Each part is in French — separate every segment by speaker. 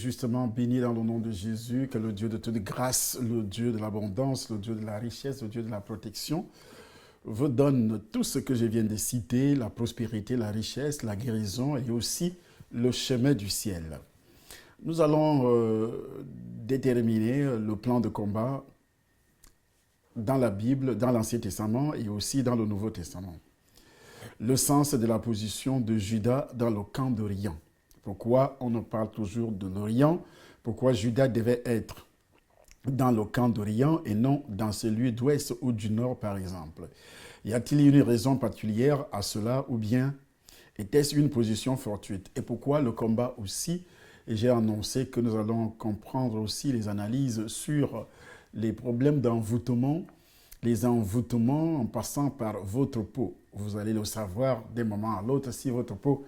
Speaker 1: justement béni dans le nom de Jésus, que le Dieu de toute grâce, le Dieu de l'abondance, le Dieu de la richesse, le Dieu de la protection, vous donne tout ce que je viens de citer, la prospérité, la richesse, la guérison et aussi le chemin du ciel. Nous allons déterminer le plan de combat dans la Bible, dans l'Ancien Testament et aussi dans le Nouveau Testament. Le sens de la position de Judas dans le camp d'Orient. Pourquoi on nous parle toujours de l'Orient? Pourquoi Judas devait être dans le camp d'Orient et non dans celui d'Ouest ou du Nord, par exemple? Y a-t-il une raison particulière à cela ou bien était-ce une position fortuite? Et pourquoi le combat aussi? Et j'ai annoncé que nous allons comprendre aussi les analyses sur les problèmes d'envoûtement, les envoûtements en passant par votre peau. Vous allez le savoir d'un moment à l'autre si votre peau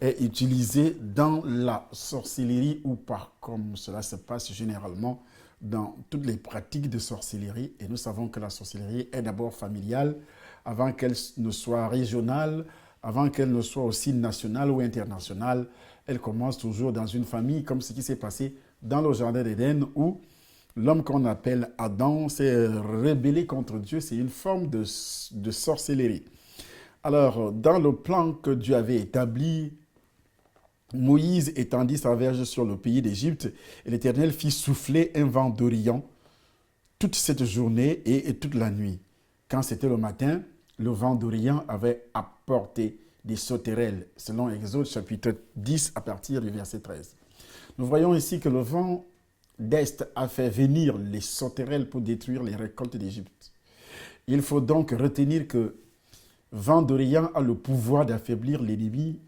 Speaker 1: est utilisée dans la sorcellerie ou pas, comme cela se passe généralement dans toutes les pratiques de sorcellerie. Et nous savons que la sorcellerie est d'abord familiale, avant qu'elle ne soit régionale, avant qu'elle ne soit aussi nationale ou internationale. Elle commence toujours dans une famille, comme ce qui s'est passé dans le jardin d'Éden, où l'homme qu'on appelle Adam s'est rebellé contre Dieu. C'est une forme de sorcellerie. Alors, dans le plan que Dieu avait établi, Moïse étendit sa verge sur le pays d'Égypte et l'Éternel fit souffler un vent d'Orient toute cette journée et toute la nuit. Quand c'était le matin, le vent d'Orient avait apporté des sauterelles, selon Exode chapitre 10 à partir du verset 13. Nous voyons ici que le vent d'Est a fait venir les sauterelles pour détruire les récoltes d'Égypte. Il faut donc retenir que vent d'Orient a le pouvoir d'affaiblir l'ennemi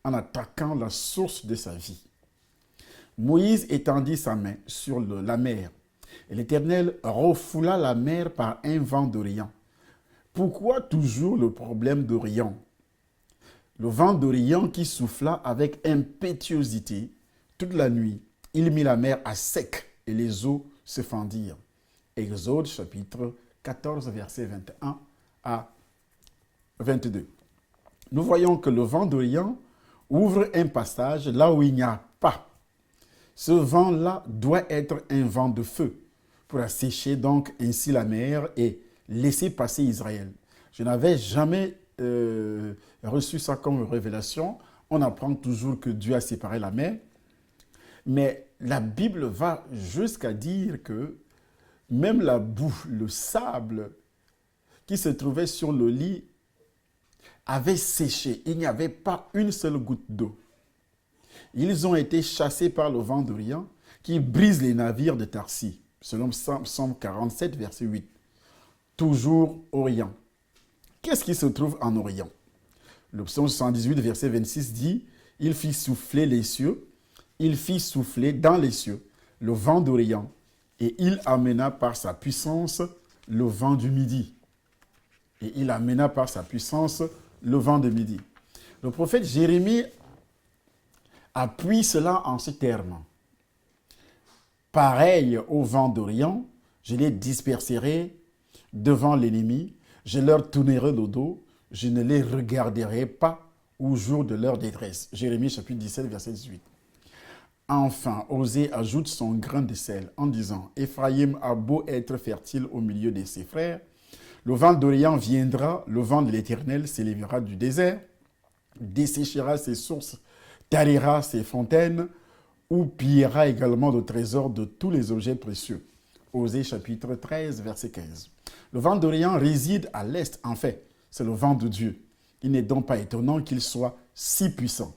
Speaker 1: en attaquant la source de sa vie. Moïse étendit sa main sur la mer et l'Éternel refoula la mer par un vent d'Orient. Pourquoi toujours le problème d'Orient? Le vent d'Orient qui souffla avec impétuosité toute la nuit. Il mit la mer à sec et les eaux se fendirent. Exode chapitre 14, versets 21 à 22. Nous voyons que le vent d'Orient ouvre un passage là où il n'y a pas. Ce vent-là doit être un vent de feu pour assécher donc ainsi la mer et laisser passer Israël. Je n'avais jamais reçu ça comme révélation. On apprend toujours que Dieu a séparé la mer. Mais la Bible va jusqu'à dire que même la boue, le sable qui se trouvait sur le lit avait séché. Il n'y avait pas une seule goutte d'eau. Ils ont été chassés par le vent d'Orient qui brise les navires de Tarsis. Selon Psaume 47, verset 8. Toujours Orient. Qu'est-ce qui se trouve en Orient? Le psaume 118, verset 26 dit « Il fit souffler les cieux, il fit souffler dans les cieux le vent d'Orient, et il amena par sa puissance le vent du midi. » Et il amena par sa puissance le vent de midi. Le prophète Jérémie appuie cela en ces termes. « Pareil au vent d'Orient, je les disperserai devant l'ennemi, je leur tournerai le dos, je ne les regarderai pas au jour de leur détresse. » Jérémie chapitre 17, verset 18. Enfin, Osée ajoute son grain de sel en disant « Éphraïm a beau être fertile au milieu de ses frères, le vent d'Orient viendra, le vent de l'Éternel s'élèvera du désert, desséchera ses sources, tarira ses fontaines, ou pillera également le trésor de tous les objets précieux. » Osée chapitre 13, verset 15. Le vent d'Orient réside à l'est, en fait, c'est le vent de Dieu. Il n'est donc pas étonnant qu'il soit si puissant.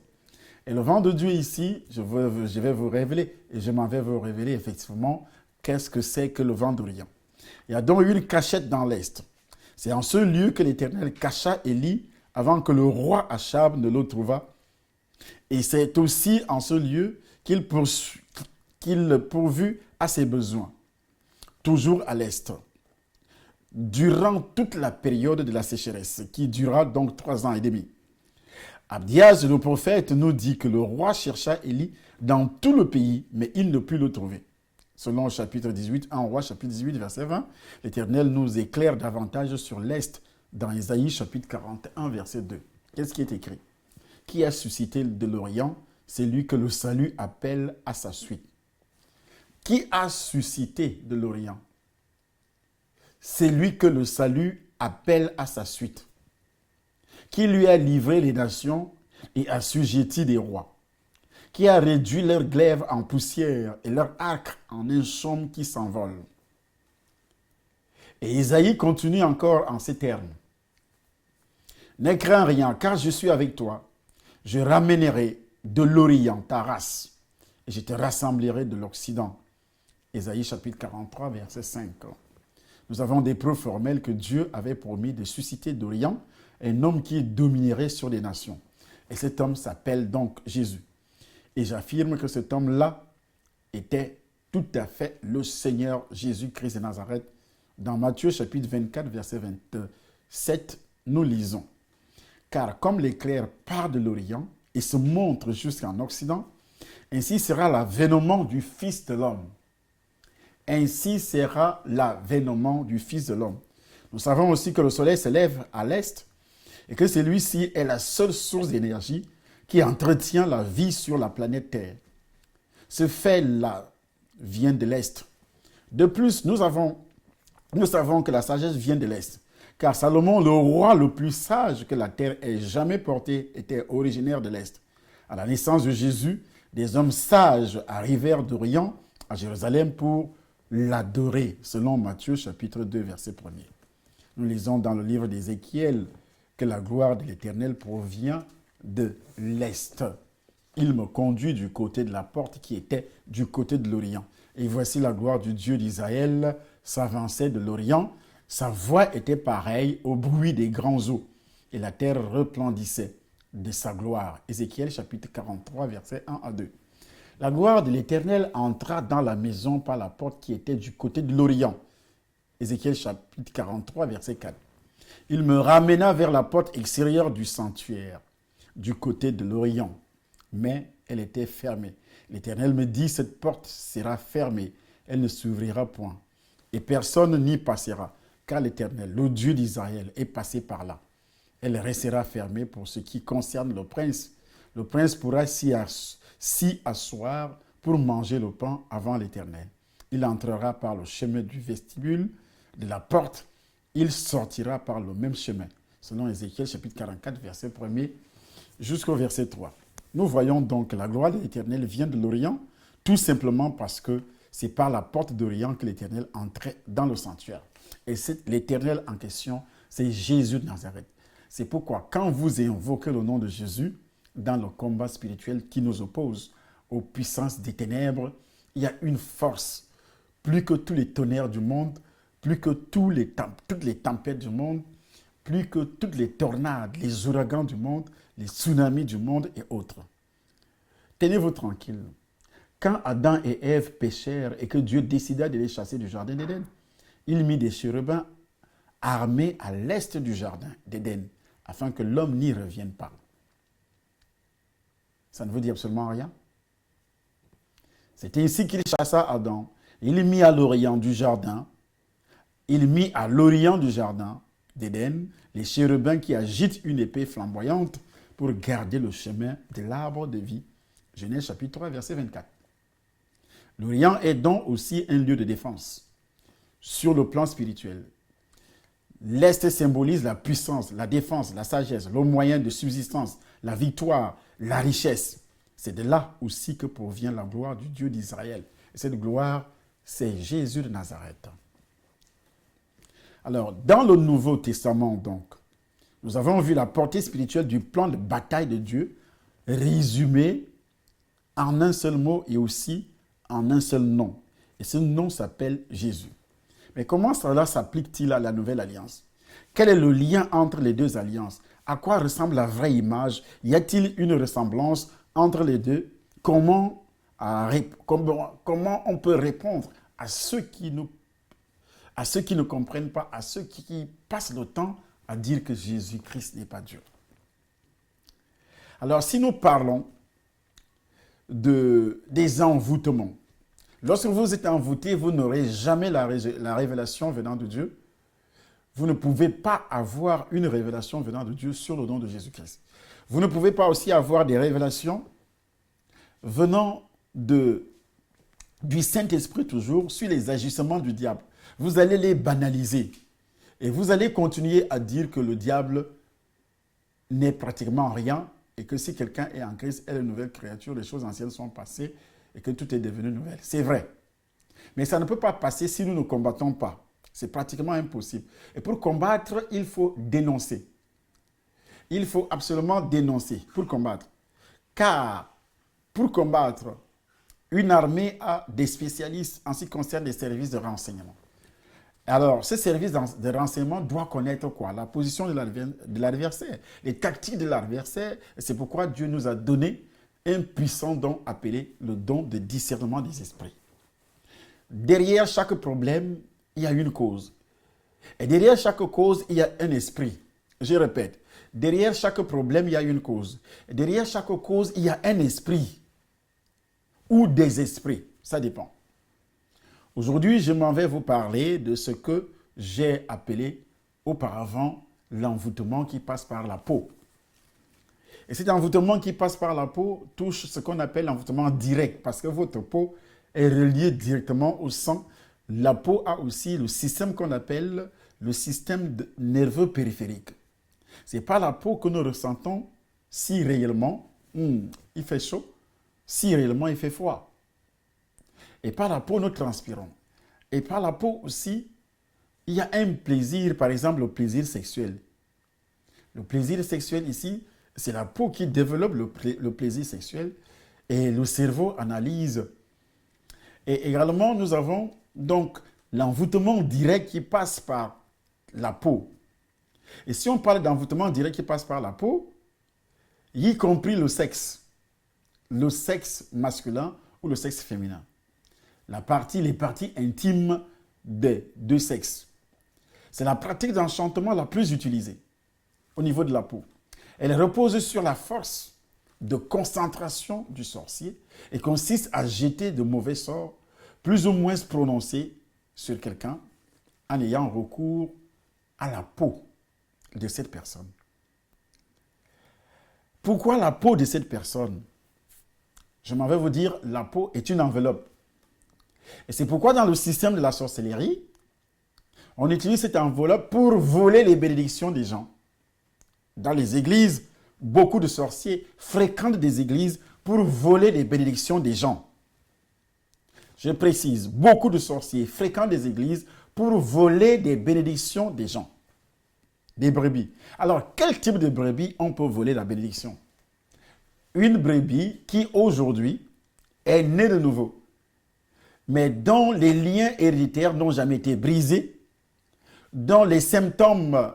Speaker 1: Et le vent de Dieu ici, je vais vous révéler, et je m'en vais vous révéler effectivement, qu'est-ce que c'est que le vent d'Orient. Il y a donc une cachette dans l'est. C'est en ce lieu que l'Éternel cacha Élie avant que le roi Achab ne le trouvât. Et c'est aussi en ce lieu qu'il pourvut à ses besoins. Toujours à l'est. Durant toute la période de la sécheresse, qui dura donc 3 ans et demi. Abdias, le prophète, nous dit que le roi chercha Élie dans tout le pays, mais il ne put le trouver. Selon le chapitre 18, 1 roi, chapitre 18, verset 20, l'Éternel nous éclaire davantage sur l'Est dans Ésaïe, chapitre 41, verset 2. Qu'est-ce qui est écrit? Qui a suscité de l'Orient? C'est lui que le salut appelle à sa suite. qui a suscité de l'Orient. C'est lui que le salut appelle à sa suite, qui lui a livré les nations et assujetti des rois, qui a réduit leur glaive en poussière et leur arc en un chaume qui s'envole. Et Isaïe continue encore en ces termes. Ne crains rien, car je suis avec toi. Je ramènerai de l'Orient ta race, et je te rassemblerai de l'Occident. Isaïe chapitre 43, verset 5. Nous avons des preuves formelles que Dieu avait promis de susciter d'Orient un homme qui dominerait sur les nations. Et cet homme s'appelle donc Jésus. Et j'affirme que cet homme-là était tout à fait le Seigneur Jésus-Christ de Nazareth. Dans Matthieu chapitre 24, verset 27, nous lisons. Car comme l'éclair part de l'Orient et se montre jusqu'en Occident, ainsi sera l'avènement du Fils de l'homme. Ainsi sera l'avènement du Fils de l'homme. Nous savons aussi que le soleil se lève à l'est et que celui-ci est la seule source d'énergie qui entretient la vie sur la planète Terre. Ce fait-là vient de l'est. De plus, nous savons que la sagesse vient de l'est. Car Salomon, le roi le plus sage que la terre ait jamais porté, était originaire de l'est. À la naissance de Jésus, des hommes sages arrivèrent d'Orient à Jérusalem pour l'adorer, selon Matthieu chapitre 2, verset 1er. Nous lisons dans le livre d'Ézéchiel que la gloire de l'Éternel provient de l'est. Il me conduit du côté de la porte qui était du côté de l'Orient. Et voici la gloire du Dieu d'Israël s'avançait de l'Orient. Sa voix était pareille au bruit des grands eaux. Et la terre resplendissait de sa gloire. Ézéchiel chapitre 43, versets 1 à 2. La gloire de l'Éternel entra dans la maison par la porte qui était du côté de l'Orient. Ézéchiel chapitre 43, verset 4. Il me ramena vers la porte extérieure du sanctuaire, du côté de l'Orient. Mais elle était fermée. L'Éternel me dit, cette porte sera fermée, elle ne s'ouvrira point, et personne n'y passera, car l'Éternel, le Dieu d'Israël, est passé par là. Elle restera fermée pour ce qui concerne le prince. Le prince pourra s'y asseoir pour manger le pain avant l'Éternel. Il entrera par le chemin du vestibule de la porte, il sortira par le même chemin, selon Ézéchiel chapitre 44, verset 1er jusqu'au verset 3. Nous voyons donc que la gloire de l'Éternel vient de l'Orient, tout simplement parce que c'est par la porte d'Orient que l'Éternel entrait dans le sanctuaire. Et l'Éternel en question, c'est Jésus de Nazareth. C'est pourquoi, quand vous invoquez le nom de Jésus, dans le combat spirituel qui nous oppose aux puissances des ténèbres, il y a une force, plus que tous les tonnerres du monde, plus que toutes les tempêtes du monde, plus que toutes les tornades, les ouragans du monde, les tsunamis du monde et autres. Tenez-vous tranquille. Quand Adam et Ève péchèrent et que Dieu décida de les chasser du jardin d'Éden, il mit des chérubins armés à l'est du jardin d'Éden, afin que l'homme n'y revienne pas. Ça ne vous dit absolument rien? C'est ainsi qu'il chassa Adam. Il mit à l'orient du jardin, d'Éden les chérubins qui agitent une épée flamboyante pour garder le chemin de l'arbre de vie. Genèse chapitre 3, verset 24. L'Orient est donc aussi un lieu de défense sur le plan spirituel. L'Est symbolise la puissance, la défense, la sagesse, le moyen de subsistance, la victoire, la richesse. C'est de là aussi que provient la gloire du Dieu d'Israël. Et cette gloire, c'est Jésus de Nazareth. Alors, dans le Nouveau Testament, donc, nous avons vu la portée spirituelle du plan de bataille de Dieu résumé en un seul mot et aussi en un seul nom. Et ce nom s'appelle Jésus. Mais comment cela s'applique-t-il à la nouvelle alliance? Quel est le lien entre les deux alliances? À quoi ressemble la vraie image? Y a-t-il une ressemblance entre les deux? Comment on peut répondre à ceux qui ne comprennent pas, à ceux qui passent le temps à dire que Jésus-Christ n'est pas Dieu? Alors, si nous parlons des envoûtements, lorsque vous êtes envoûté, vous n'aurez jamais la révélation venant de Dieu. Vous ne pouvez pas avoir une révélation venant de Dieu sur le nom de Jésus-Christ. Vous ne pouvez pas aussi avoir des révélations venant de du Saint-Esprit toujours sur les agissements du diable. Vous allez les banaliser. Et vous allez continuer à dire que le diable n'est pratiquement rien et que si quelqu'un est en Christ, elle est une nouvelle créature, les choses anciennes sont passées et que tout est devenu nouvelle. C'est vrai. Mais ça ne peut pas passer si nous ne combattons pas. C'est pratiquement impossible. Et pour combattre, il faut dénoncer. Il faut absolument dénoncer pour combattre. Car pour combattre, une armée a des spécialistes en ce qui concerne les services de renseignement. Alors, ce service de renseignement doit connaître quoi? La position de l'adversaire, les tactiques de l'adversaire. C'est pourquoi Dieu nous a donné un puissant don appelé le don de discernement des esprits. Derrière chaque problème, il y a une cause. Et derrière chaque cause, il y a un esprit. Je répète, derrière chaque problème, il y a une cause. Et derrière chaque cause, il y a un esprit. Ou des esprits, ça dépend. Aujourd'hui, je m'en vais vous parler de ce que j'ai appelé auparavant l'envoûtement qui passe par la peau. Et cet envoûtement qui passe par la peau touche ce qu'on appelle l'envoûtement direct, parce que votre peau est reliée directement au sang. La peau a aussi le système qu'on appelle le système nerveux périphérique. Ce n'est pas la peau que nous ressentons si réellement il fait chaud, si réellement il fait froid. Et par la peau, nous transpirons. Et par la peau aussi, il y a un plaisir, par exemple le plaisir sexuel. Le plaisir sexuel ici, c'est la peau qui développe le plaisir sexuel et le cerveau analyse. Et également, nous avons donc l'envoûtement direct qui passe par la peau. Et si on parle d'envoûtement direct qui passe par la peau, y compris le sexe masculin ou le sexe féminin. Les parties intimes des deux sexes. C'est la pratique d'enchantement la plus utilisée au niveau de la peau. Elle repose sur la force de concentration du sorcier et consiste à jeter de mauvais sorts plus ou moins prononcés sur quelqu'un en ayant recours à la peau de cette personne. Pourquoi la peau de cette personne? Je m'en vais vous dire, la peau est une enveloppe. Et c'est pourquoi dans le système de la sorcellerie, on utilise cette enveloppe pour voler les bénédictions des gens. Dans les églises, beaucoup de sorciers fréquentent des églises pour voler les bénédictions des gens. Je précise, beaucoup de sorciers fréquentent des églises pour voler des bénédictions des gens. Des brebis. Alors, quel type de brebis on peut voler la bénédiction? Une brebis qui aujourd'hui est née de nouveau, mais dont les liens héréditaires n'ont jamais été brisés, dont les symptômes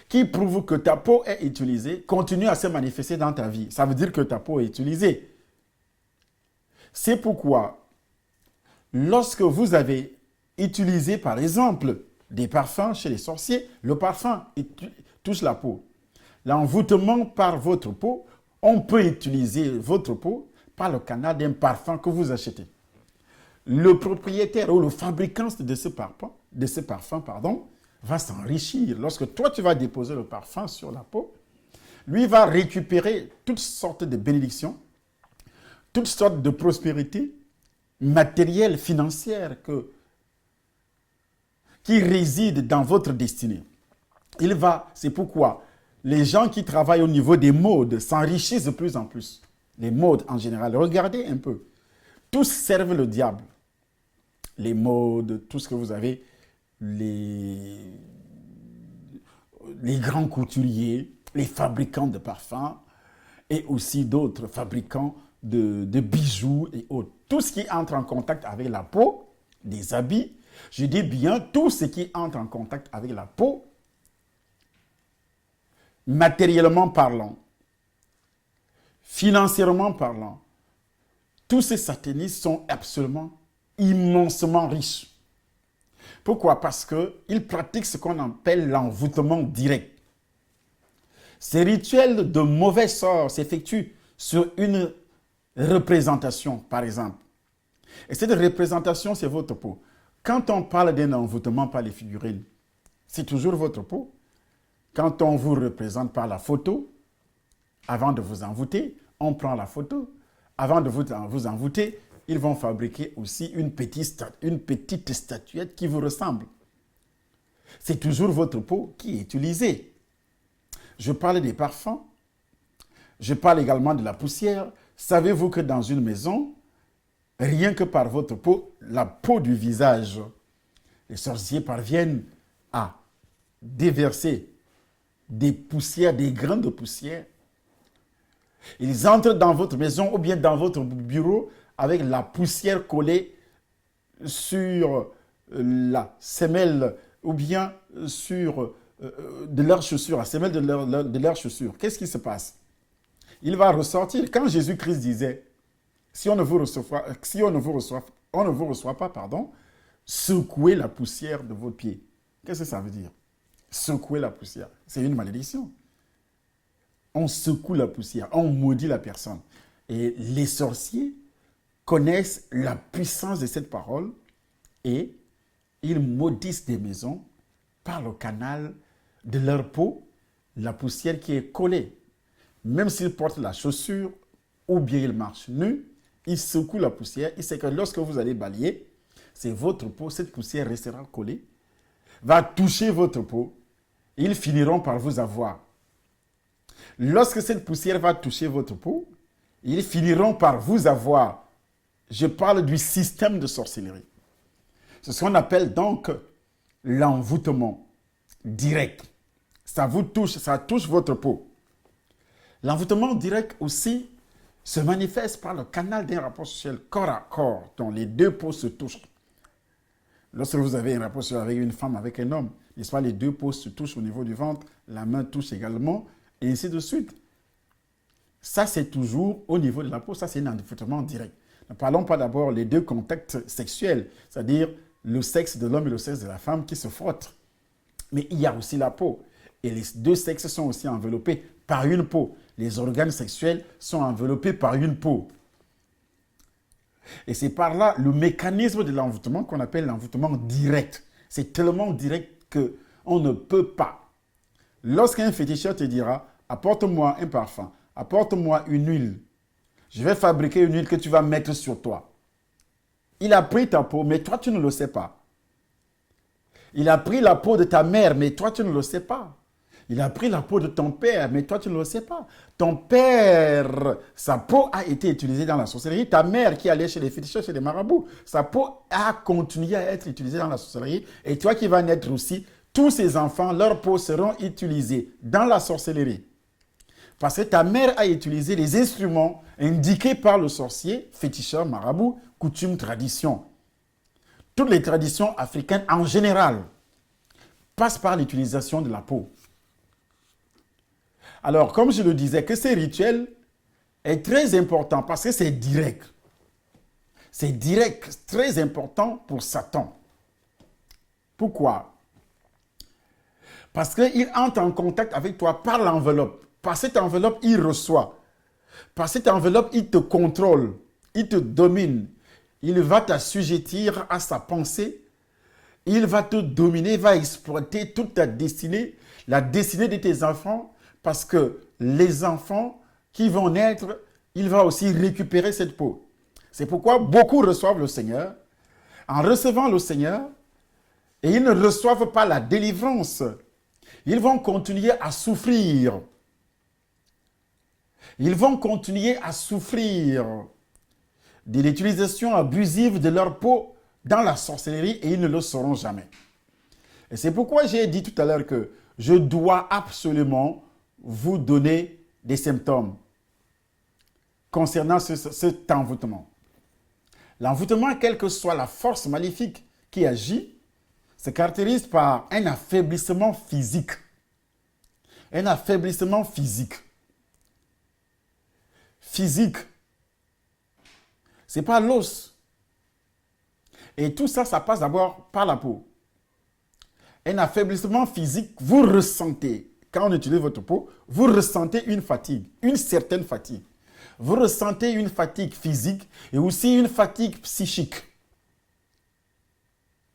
Speaker 1: qui prouvent que ta peau est utilisée continuent à se manifester dans ta vie. Ça veut dire que ta peau est utilisée. C'est pourquoi, lorsque vous avez utilisé, par exemple, des parfums chez les sorciers, le parfum touche la peau. L'envoûtement par votre peau, on peut utiliser votre peau par le canal d'un parfum que vous achetez. Le propriétaire ou le fabricant de ce parfum, va s'enrichir. Lorsque toi, tu vas déposer le parfum sur la peau, lui va récupérer toutes sortes de bénédictions, toutes sortes de prospérités matérielle, financière qui réside dans votre destinée. C'est pourquoi les gens qui travaillent au niveau des modes s'enrichissent de plus en plus. Les modes en général, regardez un peu. Tous servent le diable. Les modes, tout ce que vous avez, les grands couturiers, les fabricants de parfums et aussi d'autres fabricants de bijoux et autres. Tout ce qui entre en contact avec la peau, des habits, je dis bien tout ce qui entre en contact avec la peau, matériellement parlant, financièrement parlant, tous ces satanistes sont absolument immensement riches. Pourquoi? Parce qu'ils pratiquent ce qu'on appelle l'envoûtement direct. Ces rituels de mauvais sort s'effectuent sur une représentation, par exemple. Et cette représentation, c'est votre peau. Quand on parle d'un envoûtement par les figurines, c'est toujours votre peau. Quand on vous représente par la photo, avant de vous envoûter, on prend la photo. Avant de vous envoûter, ils vont fabriquer aussi une petite statuette qui vous ressemble. C'est toujours votre peau qui est utilisée. Je parle des parfums. Je parle également de la poussière. Savez-vous que dans une maison, rien que par votre peau, la peau du visage, les sorciers parviennent à déverser des poussières, des grains de poussière. Ils entrent dans votre maison ou bien dans votre bureau avec la poussière collée sur la semelle ou bien sur de leurs chaussures, la semelle de leurs chaussures. Qu'est-ce qui se passe? Il va ressortir. Quand Jésus-Christ disait, si on ne vous reçoit pas, pardon, secouez la poussière de vos pieds. Qu'est-ce que ça veut dire? Secouer la poussière. C'est une malédiction. On secoue la poussière, on maudit la personne. Et les sorciers connaissent la puissance de cette parole et ils maudissent des maisons par le canal de leur peau, la poussière qui est collée. Même s'ils portent la chaussure ou bien ils marchent nus, ils secouent la poussière. Il sait que lorsque vous allez balayer, c'est votre peau, cette poussière restera collée, va toucher votre peau, et ils finiront par vous avoir. Lorsque cette poussière va toucher votre peau, ils finiront par vous avoir. Je parle du système de sorcellerie. C'est ce qu'on appelle donc l'envoûtement direct. Ça vous touche, ça touche votre peau. L'envoûtement direct aussi se manifeste par le canal d'un rapport sexuel corps à corps, dont les deux peaux se touchent. Lorsque vous avez un rapport sexuel avec une femme, avec un homme, n'est-ce pas, les deux peaux se touchent au niveau du ventre, la main touche également, et ainsi de suite. Ça, c'est toujours au niveau de la peau, ça, c'est un envoûtement direct. Ne parlons pas d'abord les deux contacts sexuels, c'est-à-dire le sexe de l'homme et le sexe de la femme qui se frottent. Mais il y a aussi la peau. Et les deux sexes sont aussi enveloppés par une peau. Les organes sexuels sont enveloppés par une peau. Et c'est par là le mécanisme de l'envoûtement qu'on appelle l'envoûtement direct. C'est tellement direct qu'on ne peut pas. Lorsqu'un féticheur te dira, apporte-moi un parfum, apporte-moi une huile, je vais fabriquer une huile que tu vas mettre sur toi. Il a pris ta peau, mais toi tu ne le sais pas. Il a pris la peau de ta mère, mais toi tu ne le sais pas. Il a pris la peau de ton père, mais toi, tu ne le sais pas. Ton père, sa peau a été utilisée dans la sorcellerie. Ta mère qui allait chez les féticheurs, chez les marabouts, sa peau a continué à être utilisée dans la sorcellerie. Et toi qui vas naître aussi, tous ces enfants, leur peau seront utilisées dans la sorcellerie. Parce que ta mère a utilisé les instruments indiqués par le sorcier, féticheur, marabout, coutume, tradition. Toutes les traditions africaines en général passent par l'utilisation de la peau. Alors, comme je le disais, que ce rituel est très important parce que c'est direct. C'est direct, très important pour Satan. Pourquoi? Parce qu'il entre en contact avec toi par l'enveloppe. Par cette enveloppe, il reçoit. Par cette enveloppe, il te contrôle, il te domine. Il va t'assujettir à sa pensée. Il va te dominer, il va exploiter toute ta destinée, la destinée de tes enfants. Parce que les enfants qui vont naître, il va aussi récupérer cette peau. C'est pourquoi beaucoup reçoivent le Seigneur. En recevant le Seigneur, et ils ne reçoivent pas la délivrance. Ils vont continuer à souffrir. Ils vont continuer à souffrir de l'utilisation abusive de leur peau dans la sorcellerie et ils ne le sauront jamais. Et c'est pourquoi j'ai dit tout à l'heure que je dois absolument vous donner des symptômes concernant cet envoûtement. L'envoûtement, quelle que soit la force maléfique qui agit, se caractérise par un affaiblissement physique. Un affaiblissement physique. Physique. Ce n'est pas l'os. Et tout ça, ça passe d'abord par la peau. Un affaiblissement physique, vous ressentez. Quand on utilise votre peau, vous ressentez une fatigue, une certaine fatigue. Vous ressentez une fatigue physique et aussi une fatigue psychique.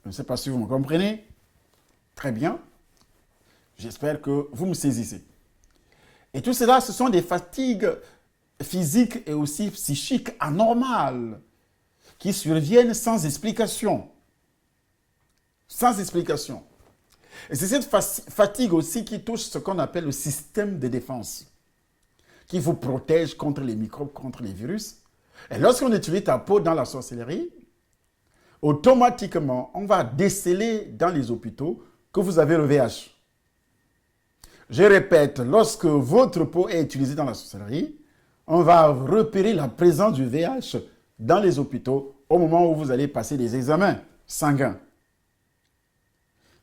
Speaker 1: Je ne sais pas si vous me comprenez. Très bien. J'espère que vous me saisissez. Et tout cela, ce sont des fatigues physiques et aussi psychiques anormales. qui surviennent sans explication. Sans explication. Et c'est cette fatigue aussi qui touche ce qu'on appelle le système de défense, qui vous protège contre les microbes, contre les virus. Et lorsqu'on utilise ta peau dans la sorcellerie, automatiquement, on va déceler dans les hôpitaux que vous avez le VIH. Je répète, lorsque votre peau est utilisée dans la sorcellerie, on va repérer la présence du VIH dans les hôpitaux au moment où vous allez passer des examens sanguins.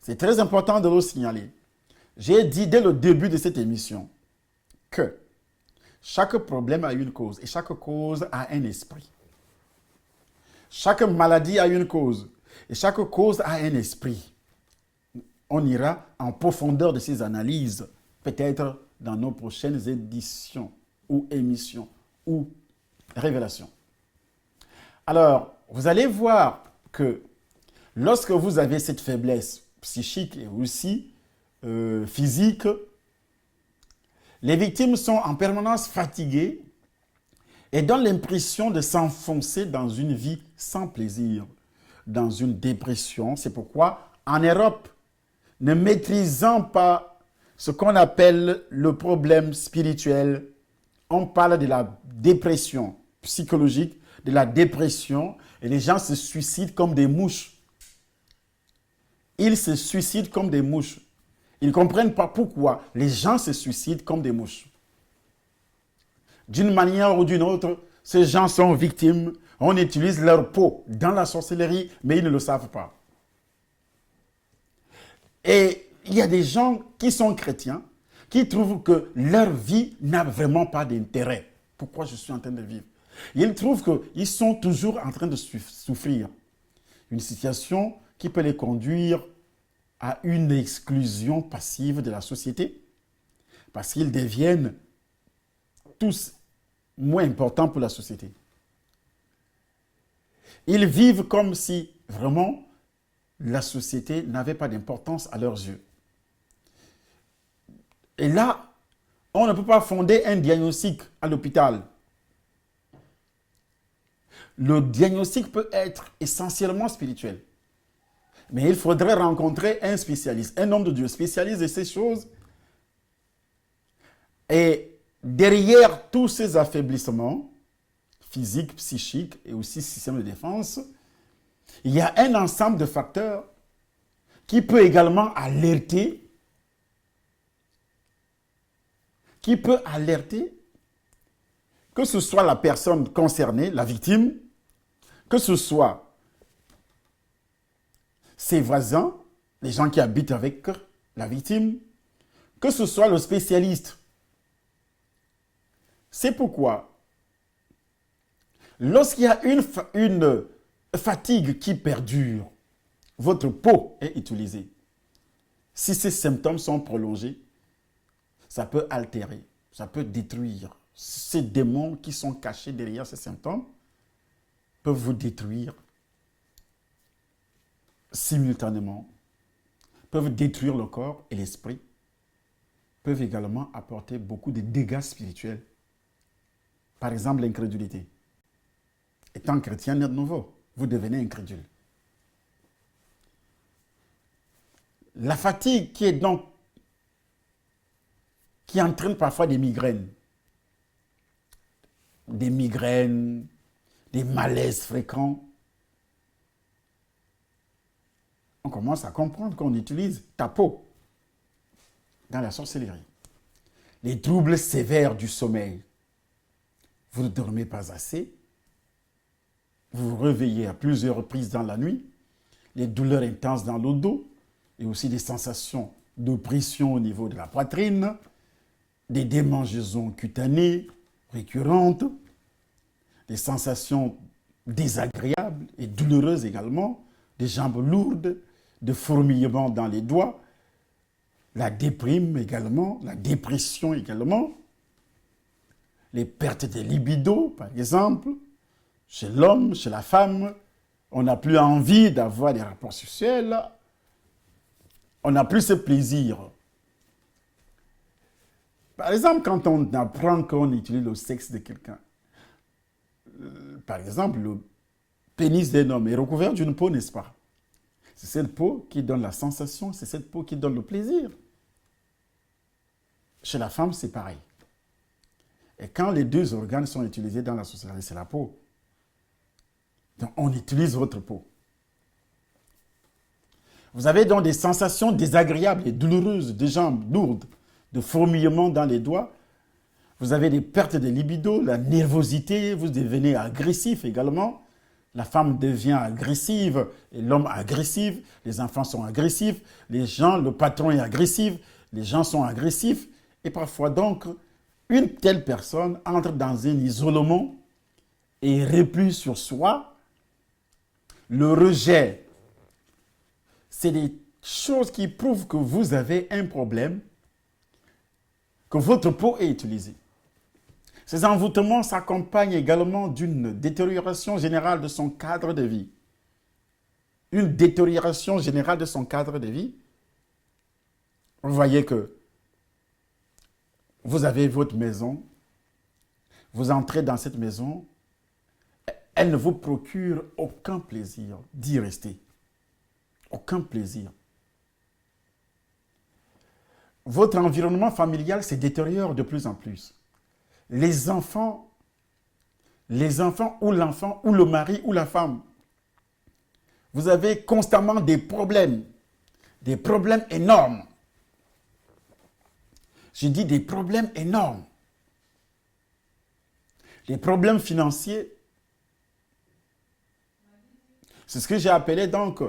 Speaker 1: C'est très important de le signaler. J'ai dit dès le début de cette émission que chaque problème a une cause et chaque cause a un esprit. Chaque maladie a une cause et chaque cause a un esprit. On ira en profondeur de ces analyses, peut-être dans nos prochaines éditions ou émissions ou révélations. Alors, vous allez voir que lorsque vous avez cette faiblesse psychique et aussi physique, les victimes sont en permanence fatiguées et donnent l'impression de s'enfoncer dans une vie sans plaisir, dans une dépression. C'est pourquoi, en Europe, ne maîtrisant pas ce qu'on appelle le problème spirituel, on parle de la dépression psychologique, de la dépression, et les gens se suicident comme des mouches. Ils se suicident comme des mouches. Ils ne comprennent pas pourquoi les gens se suicident comme des mouches. D'une manière ou d'une autre, ces gens sont victimes. On utilise leur peau dans la sorcellerie, mais ils ne le savent pas. Et il y a des gens qui sont chrétiens, qui trouvent que leur vie n'a vraiment pas d'intérêt. Pourquoi je suis en train de vivre? Ils trouvent qu'ils sont toujours en train de souffrir. Une situation qui peut les conduire à une exclusion passive de la société, parce qu'ils deviennent tous moins importants pour la société. Ils vivent comme si vraiment la société n'avait pas d'importance à leurs yeux. Et là, on ne peut pas fonder un diagnostic à l'hôpital. Le diagnostic peut être essentiellement spirituel. Mais il faudrait rencontrer un spécialiste, un homme de Dieu spécialiste de ces choses. Et derrière tous ces affaiblissements, physiques, psychiques et aussi système de défense, il y a un ensemble de facteurs qui peut également alerter, que ce soit la personne concernée, la victime, que ce soit ses voisins, les gens qui habitent avec la victime, que ce soit le spécialiste. C'est pourquoi, lorsqu'il y a une fatigue qui perdure, votre peau est utilisée. Si ces symptômes sont prolongés, ça peut altérer, ça peut détruire. Ces démons qui sont cachés derrière ces symptômes peuvent vous détruire simultanément, peuvent détruire le corps et l'esprit, peuvent également apporter beaucoup de dégâts spirituels. Par exemple, l'incrédulité. Étant chrétien de nouveau, vous devenez incrédule. La fatigue qui entraîne parfois des migraines, des malaises fréquents. On commence à comprendre qu'on utilise ta peau dans la sorcellerie. Les troubles sévères du sommeil. Vous ne dormez pas assez. Vous vous réveillez à plusieurs reprises dans la nuit. Les douleurs intenses dans le dos et aussi des sensations d'oppression au niveau de la poitrine, des démangeaisons cutanées récurrentes, des sensations désagréables et douloureuses également, des jambes lourdes, de fourmillements dans les doigts, la déprime également, la dépression également, les pertes de libido, par exemple, chez l'homme, chez la femme, on n'a plus envie d'avoir des rapports sexuels, on n'a plus ce plaisir. Par exemple, quand on apprend qu'on utilise le sexe de quelqu'un, par exemple, pénis d'un homme est recouvert d'une peau, n'est-ce pas? C'est cette peau qui donne la sensation, c'est cette peau qui donne le plaisir. Chez la femme, c'est pareil. Et quand les deux organes sont utilisés dans la sorcellerie, c'est la peau. Donc, on utilise votre peau. Vous avez donc des sensations désagréables et douloureuses, des jambes lourdes, de fourmillement dans les doigts. Vous avez des pertes de libido, la nervosité, vous devenez agressif également. La femme devient agressive et l'homme agressif. Les enfants sont agressifs. Les gens, le patron est agressif. Les gens sont agressifs. Et parfois donc, une telle personne entre dans un isolement et replie sur soi. Le rejet, c'est des choses qui prouvent que vous avez un problème, que votre peau est utilisée. Ces envoûtements s'accompagnent également d'une détérioration générale de son cadre de vie. Une détérioration générale de son cadre de vie. Vous voyez que vous avez votre maison, vous entrez dans cette maison, elle ne vous procure aucun plaisir d'y rester. Aucun plaisir. Votre environnement familial se détériore de plus en plus. Les enfants ou l'enfant ou le mari ou la femme, vous avez constamment des problèmes énormes. Je dis des problèmes énormes. Les problèmes financiers, c'est ce que j'ai appelé donc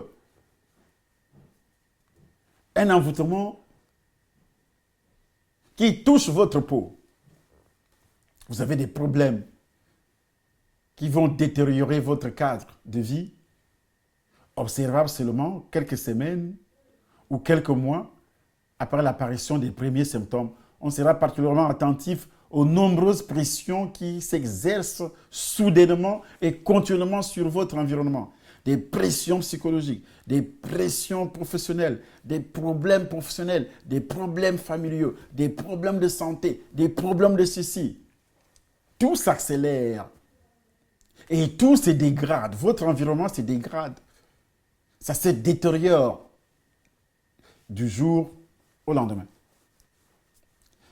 Speaker 1: un envoûtement qui touche votre peau. Vous avez des problèmes qui vont détériorer votre cadre de vie, observables seulement quelques semaines ou quelques mois après l'apparition des premiers symptômes. On sera particulièrement attentif aux nombreuses pressions qui s'exercent soudainement et continuellement sur votre environnement. Des pressions psychologiques, des pressions professionnelles, des problèmes professionnels, des problèmes familiaux, des problèmes de santé, des problèmes de ceci. Tout s'accélère et tout se dégrade. Votre environnement se dégrade. Ça se détériore du jour au lendemain.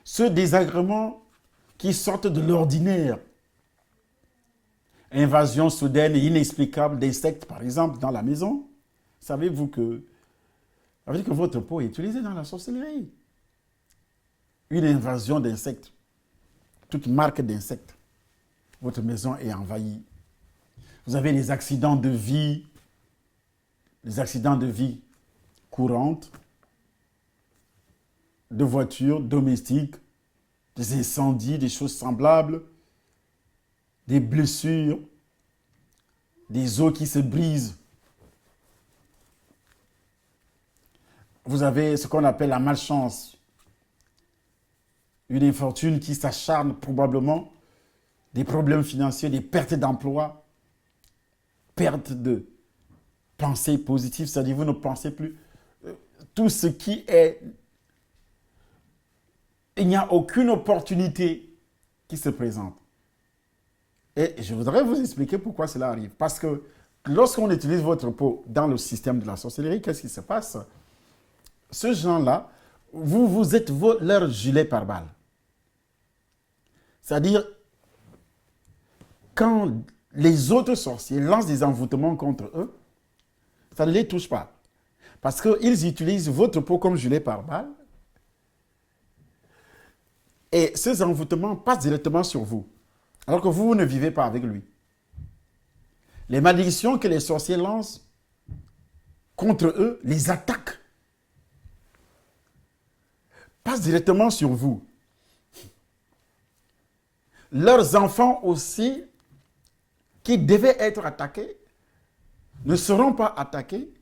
Speaker 1: Ce désagrément qui sortent de l'ordinaire, invasion soudaine et inexplicable d'insectes, par exemple, dans la maison, savez-vous que votre peau est utilisée dans la sorcellerie? Une invasion d'insectes, toute marque d'insectes, votre maison est envahie. Vous avez des accidents de vie courantes, de voitures domestiques, des incendies, des choses semblables, des blessures, des os qui se brisent. Vous avez ce qu'on appelle la malchance, une infortune qui s'acharne probablement, des problèmes financiers, des pertes d'emploi, perte de pensée positive, c'est-à-dire vous ne pensez plus. Tout ce qui est... Il n'y a aucune opportunité qui se présente. Et je voudrais vous expliquer pourquoi cela arrive. Parce que lorsqu'on utilise votre peau dans le système de la sorcellerie, qu'est-ce qui se passe? Ces gens-là, vous êtes leur gilet pare-balles. C'est-à-dire, quand les autres sorciers lancent des envoûtements contre eux, ça ne les touche pas. Parce qu'ils utilisent votre peau comme gilet pare-balles. Et ces envoûtements passent directement sur vous. Alors que vous ne vivez pas avec lui. Les malédictions que les sorciers lancent contre eux, les attaques, passent directement sur vous. Leurs enfants aussi, qui devaient être attaqués, ne seront pas attaqués.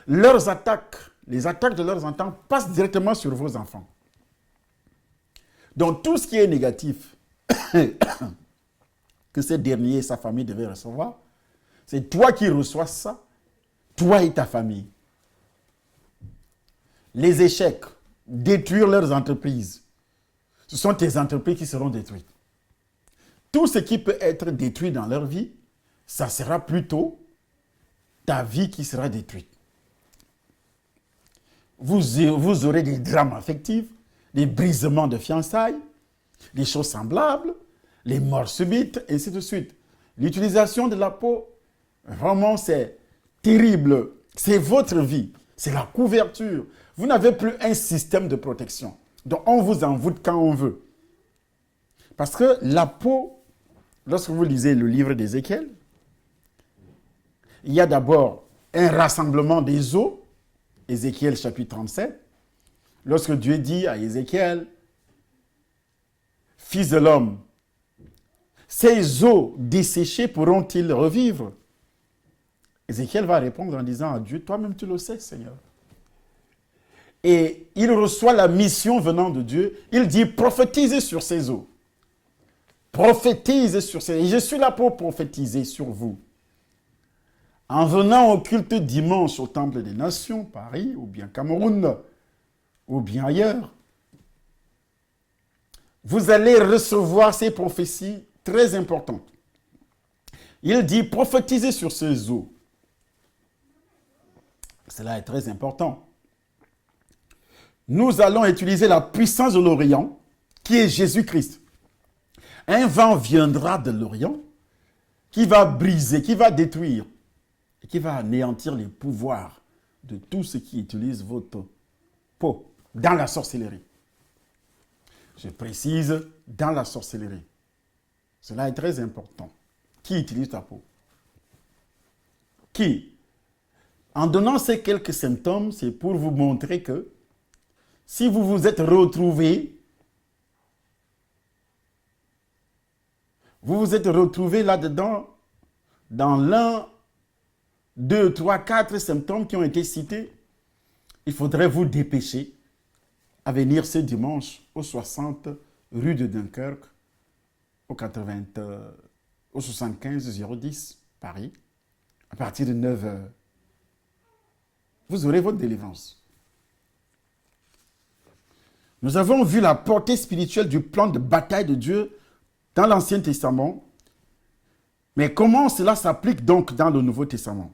Speaker 1: Leurs attaques, les attaques de leurs enfants passent directement sur vos enfants. Donc tout ce qui est négatif, que ces derniers et sa famille devaient recevoir, c'est toi qui reçois ça, toi et ta famille. Les échecs, détruire leurs entreprises, ce sont tes entreprises qui seront détruites. Tout ce qui peut être détruit dans leur vie ça sera plutôt ta vie qui sera détruite. Vous aurez des drames affectifs, des brisements de fiançailles, des choses semblables, les morts subites, et ainsi de suite. L'utilisation de la peau, vraiment, c'est terrible. C'est votre vie. C'est la couverture. Vous n'avez plus un système de protection. Donc, on vous envoûte quand on veut. Parce que la peau, lorsque vous lisez le livre d'Ézéchiel, il y a d'abord un rassemblement des os, Ézéchiel chapitre 37, lorsque Dieu dit à Ézéchiel, « Fils de l'homme, ces os desséchés pourront-ils revivre ?» Ézéchiel va répondre en disant à Dieu, « Toi-même tu le sais, Seigneur. » Et il reçoit la mission venant de Dieu. Il dit, « Prophétisez sur ces os. Prophétisez sur ces os. Et je suis là pour prophétiser sur vous. » En venant au culte dimanche au Temple des Nations, Paris, ou bien Cameroun, ou bien ailleurs, vous allez recevoir ces prophéties très importantes. Il dit, prophétisez sur ces eaux. Cela est très important. Nous allons utiliser la puissance de l'Orient, qui est Jésus-Christ. Un vent viendra de l'Orient, qui va briser, qui va détruire, et qui va anéantir les pouvoirs de tous ceux qui utilisent votre peau dans la sorcellerie. Je précise, dans la sorcellerie. Cela est très important. Qui utilise ta peau? Qui? En donnant ces quelques symptômes, c'est pour vous montrer que si vous vous êtes retrouvé, là-dedans, dans l'un, 2, 3, 4 symptômes qui ont été cités, il faudrait vous dépêcher à venir ce dimanche au 60 rue de Dunkerque, au 75 010 Paris, à partir de 9 h. Vous aurez votre délivrance. Nous avons vu la portée spirituelle du plan de bataille de Dieu dans l'Ancien Testament. Mais comment cela s'applique donc dans le Nouveau Testament?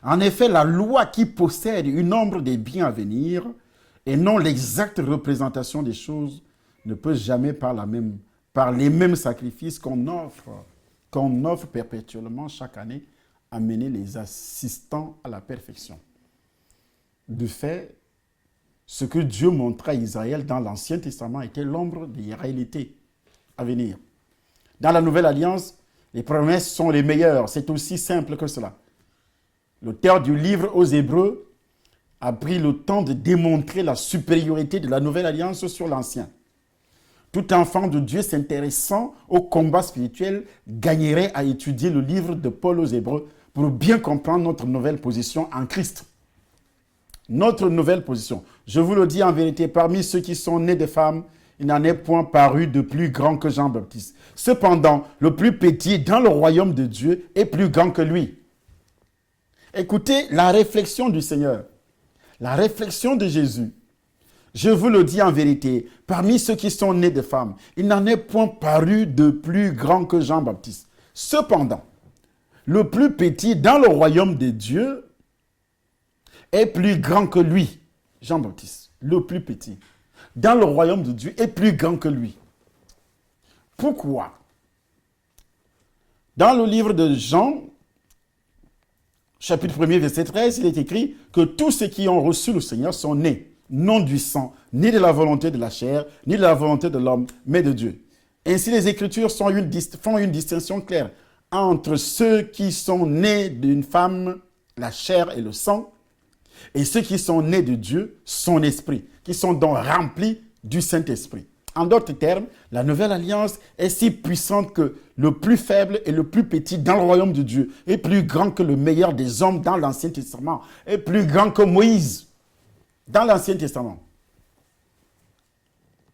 Speaker 1: En effet, la loi qui possède une nombre des biens à venir et non l'exacte représentation des choses ne peut jamais par les mêmes sacrifices qu'on offre perpétuellement chaque année amener les assistants à la perfection. De fait, ce que Dieu montrait à Israël dans l'Ancien Testament était l'ombre des réalités à venir. Dans la Nouvelle Alliance, les promesses sont les meilleures. C'est aussi simple que cela. L'auteur du livre aux Hébreux a pris le temps de démontrer la supériorité de la Nouvelle Alliance sur l'Ancien. Tout enfant de Dieu s'intéressant au combat spirituel gagnerait à étudier le livre de Paul aux Hébreux pour bien comprendre notre nouvelle position en Christ. Notre nouvelle position. Je vous le dis en vérité, parmi ceux qui sont nés de femmes, il n'en est point paru de plus grand que Jean-Baptiste. Cependant, le plus petit dans le royaume de Dieu est plus grand que lui. Écoutez la réflexion du Seigneur, la réflexion de Jésus. Je vous le dis en vérité, parmi ceux qui sont nés de femmes, il n'en est point paru de plus grand que Jean-Baptiste. Cependant, le plus petit dans le royaume de Dieu est plus grand que lui. Jean-Baptiste, le plus petit dans le royaume de Dieu est plus grand que lui. Pourquoi? Dans le livre de Jean, chapitre 1er, verset 13, il est écrit que tous ceux qui ont reçu le Seigneur sont nés, non du sang, ni de la volonté de la chair, ni de la volonté de l'homme, mais de Dieu. Ainsi, les Écritures font une distinction claire entre ceux qui sont nés d'une femme, la chair et le sang, et ceux qui sont nés de Dieu, son esprit, qui sont donc remplis du Saint-Esprit. En d'autres termes, la nouvelle alliance est si puissante que le plus faible et le plus petit dans le royaume de Dieu est plus grand que le meilleur des hommes dans l'Ancien Testament, est plus grand que Moïse dans l'Ancien Testament.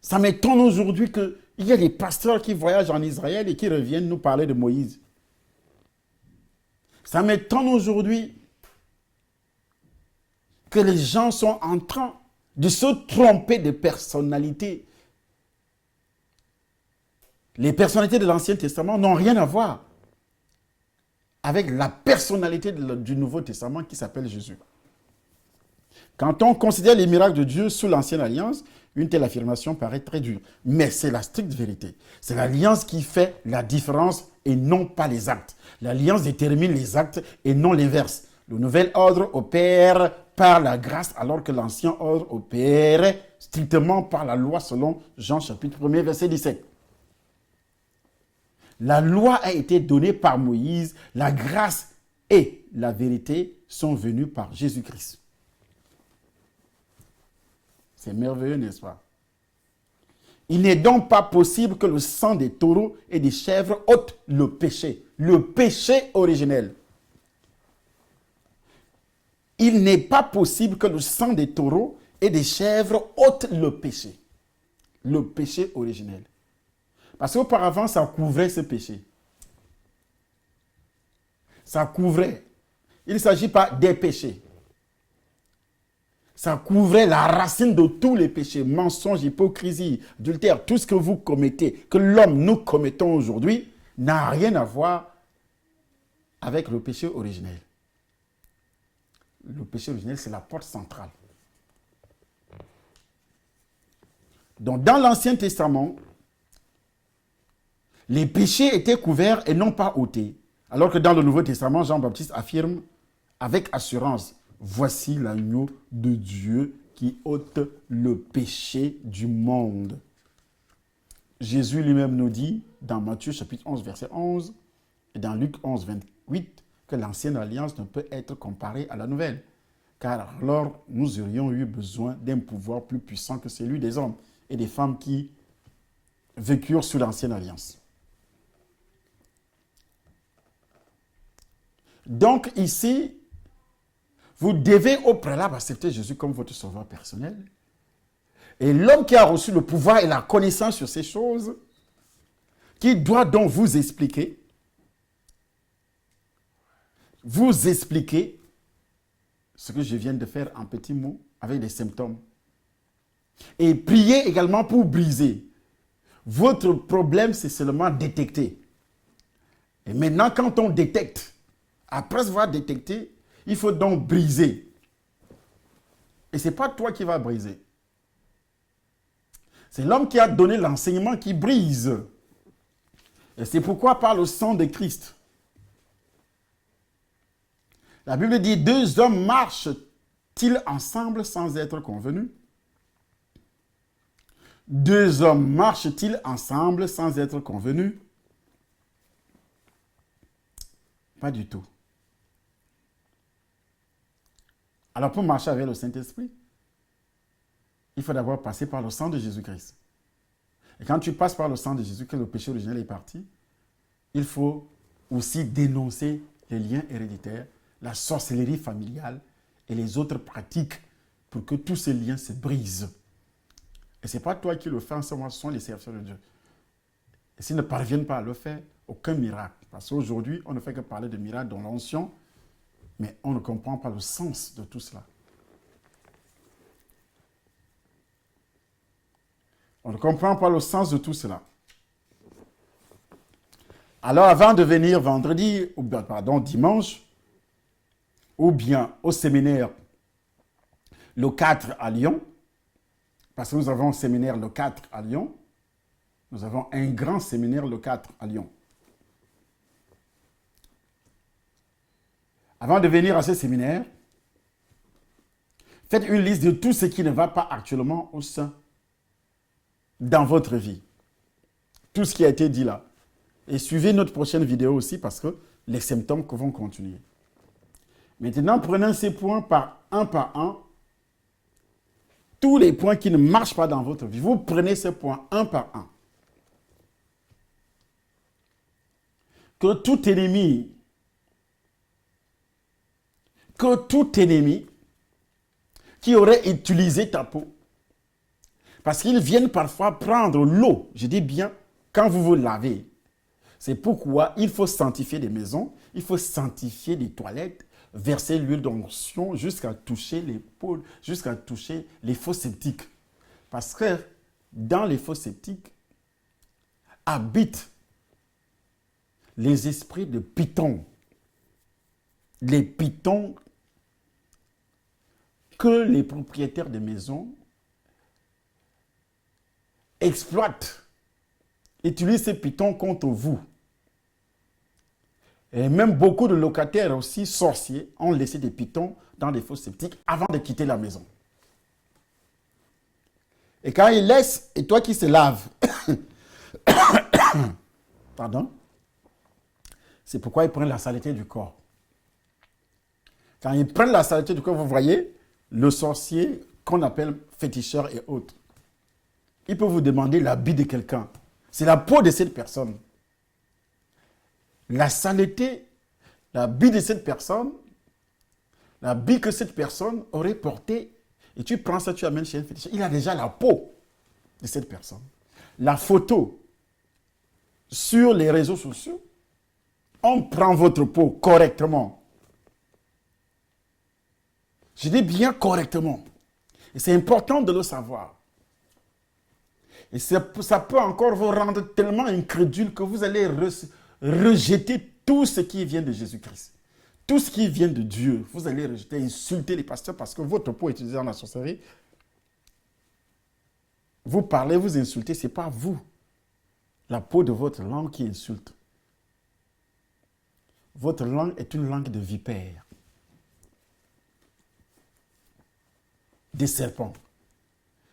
Speaker 1: Ça m'étonne aujourd'hui qu'il y a des pasteurs qui voyagent en Israël et qui reviennent nous parler de Moïse. Ça m'étonne aujourd'hui que les gens sont en train de se tromper de personnalités. Les personnalités de l'Ancien Testament n'ont rien à voir avec la personnalité du Nouveau Testament qui s'appelle Jésus. Quand on considère les miracles de Dieu sous l'Ancienne Alliance, une telle affirmation paraît très dure. Mais c'est la stricte vérité. C'est l'alliance qui fait la différence et non pas les actes. L'alliance détermine les actes et non l'inverse. Le nouvel ordre opère par la grâce alors que l'ancien ordre opérait strictement par la loi selon Jean chapitre 1er verset 17. La loi a été donnée par Moïse, la grâce et la vérité sont venues par Jésus-Christ. C'est merveilleux, n'est-ce pas? Il n'est donc pas possible que le sang des taureaux et des chèvres ôte le péché originel. Il n'est pas possible que le sang des taureaux et des chèvres ôte le péché originel. Parce qu'auparavant, ça couvrait ce péché. Ça couvrait. Il ne s'agit pas des péchés. Ça couvrait la racine de tous les péchés, mensonges, hypocrisie, adultère, tout ce que vous commettez, que l'homme, nous commettons aujourd'hui, n'a rien à voir avec le péché originel. Le péché originel, c'est la porte centrale. Donc, dans l'Ancien Testament, les péchés étaient couverts et non pas ôtés. Alors que dans le Nouveau Testament, Jean-Baptiste affirme avec assurance, voici l'agneau de Dieu qui ôte le péché du monde. Jésus lui-même nous dit dans Matthieu chapitre 11, verset 11 et dans Luc 11, 28 que l'ancienne alliance ne peut être comparée à la nouvelle. Car alors nous aurions eu besoin d'un pouvoir plus puissant que celui des hommes et des femmes qui vécurent sous l'ancienne alliance. Donc ici, vous devez au préalable accepter Jésus comme votre sauveur personnel. Et l'homme qui a reçu le pouvoir et la connaissance sur ces choses, qui doit donc vous expliquer ce que je viens de faire en petits mots avec des symptômes. Et prier également pour briser. Votre problème, c'est seulement détecter. Et maintenant, quand on détecte, après avoir détecté, il faut donc briser. Et ce n'est pas toi qui vas briser. C'est l'homme qui a donné l'enseignement qui brise. Et c'est pourquoi par le sang de Christ. La Bible dit, 2 hommes marchent-ils ensemble sans être convenus? 2 hommes marchent-ils ensemble sans être convenus? Pas du tout. Alors pour marcher avec le Saint-Esprit, il faut d'abord passer par le sang de Jésus-Christ. Et quand tu passes par le sang de Jésus, que le péché originel est parti, il faut aussi dénoncer les liens héréditaires, la sorcellerie familiale et les autres pratiques pour que tous ces liens se brisent. Et ce n'est pas toi qui le fais en ce moment, ce sont les serviteurs de Dieu. Et s'ils ne parviennent pas à le faire, aucun miracle. Parce qu'aujourd'hui, on ne fait que parler de miracles dans l'onction, mais on ne comprend pas le sens de tout cela. On ne comprend pas le sens de tout cela. Alors, avant de venir vendredi, ou bien, dimanche, ou bien au séminaire le 4 à Lyon, parce que nous avons un séminaire le 4 à Lyon, nous avons un grand séminaire le 4 à Lyon. Avant de venir à ce séminaire, faites une liste de tout ce qui ne va pas actuellement au sein dans votre vie. Tout ce qui a été dit là. Et suivez notre prochaine vidéo aussi parce que les symptômes vont continuer. Maintenant, prenez ces points par un. Tous les points qui ne marchent pas dans votre vie, vous prenez ces points un par un. Que tout ennemi qui aurait utilisé ta peau, parce qu'ils viennent parfois prendre l'eau, je dis bien, quand vous vous lavez. C'est pourquoi il faut sanctifier les maisons, il faut sanctifier les toilettes, verser l'huile d'onction jusqu'à toucher les peaux, jusqu'à toucher les fosses septiques. Parce que dans les fosses septiques habitent les esprits de Python. les pitons que les propriétaires de maisons exploitent, utilisent ces pitons contre vous. Et même beaucoup de locataires aussi, sorciers, ont laissé des pitons dans des fosses septiques avant de quitter la maison. Et quand ils laissent, et toi qui se laves, pardon, c'est pourquoi ils prennent la saleté du corps. Quand ils prennent la saleté du corps, vous voyez, le sorcier qu'on appelle féticheur et autres, il peut vous demander l'habit de quelqu'un. C'est la peau de cette personne. La saleté, l'habit de cette personne, l'habit que cette personne aurait porté, et tu prends ça, tu amènes chez un féticheur, il a déjà la peau de cette personne. La photo sur les réseaux sociaux, on prend votre peau correctement. Je dis bien correctement. Et c'est important de le savoir. Et ça peut encore vous rendre tellement incrédule que vous allez rejeter tout ce qui vient de Jésus-Christ. Tout ce qui vient de Dieu. Vous allez rejeter, insulter les pasteurs parce que votre peau est utilisée dans la sorcellerie. Vous parlez, vous insultez, ce n'est pas vous. La peau de votre langue qui insulte. Votre langue est une langue de vipère. Des serpents.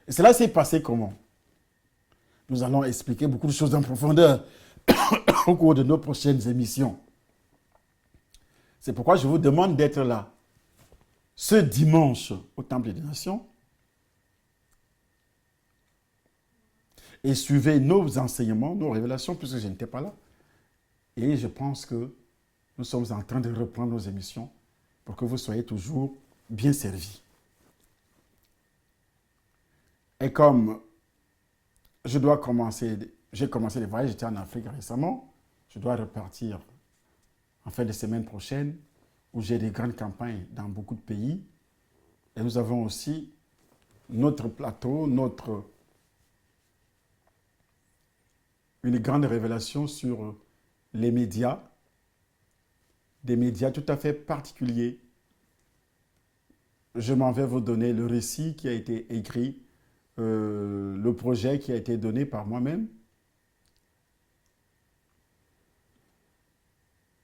Speaker 1: Et cela s'est passé comment? Nous allons expliquer beaucoup de choses en profondeur au cours de nos prochaines émissions. C'est pourquoi je vous demande d'être là ce dimanche au Temple des Nations et suivez nos enseignements, nos révélations, puisque je n'étais pas là. Et je pense que nous sommes en train de reprendre nos émissions pour que vous soyez toujours bien servis. Et comme j'ai commencé les voyages, j'étais en Afrique récemment, je dois repartir en fin de semaine prochaine, où j'ai des grandes campagnes dans beaucoup de pays. Et nous avons aussi notre plateau, une grande révélation sur les médias, des médias tout à fait particuliers. Je m'en vais vous donner le récit qui a été écrit, le projet qui a été donné par moi-même,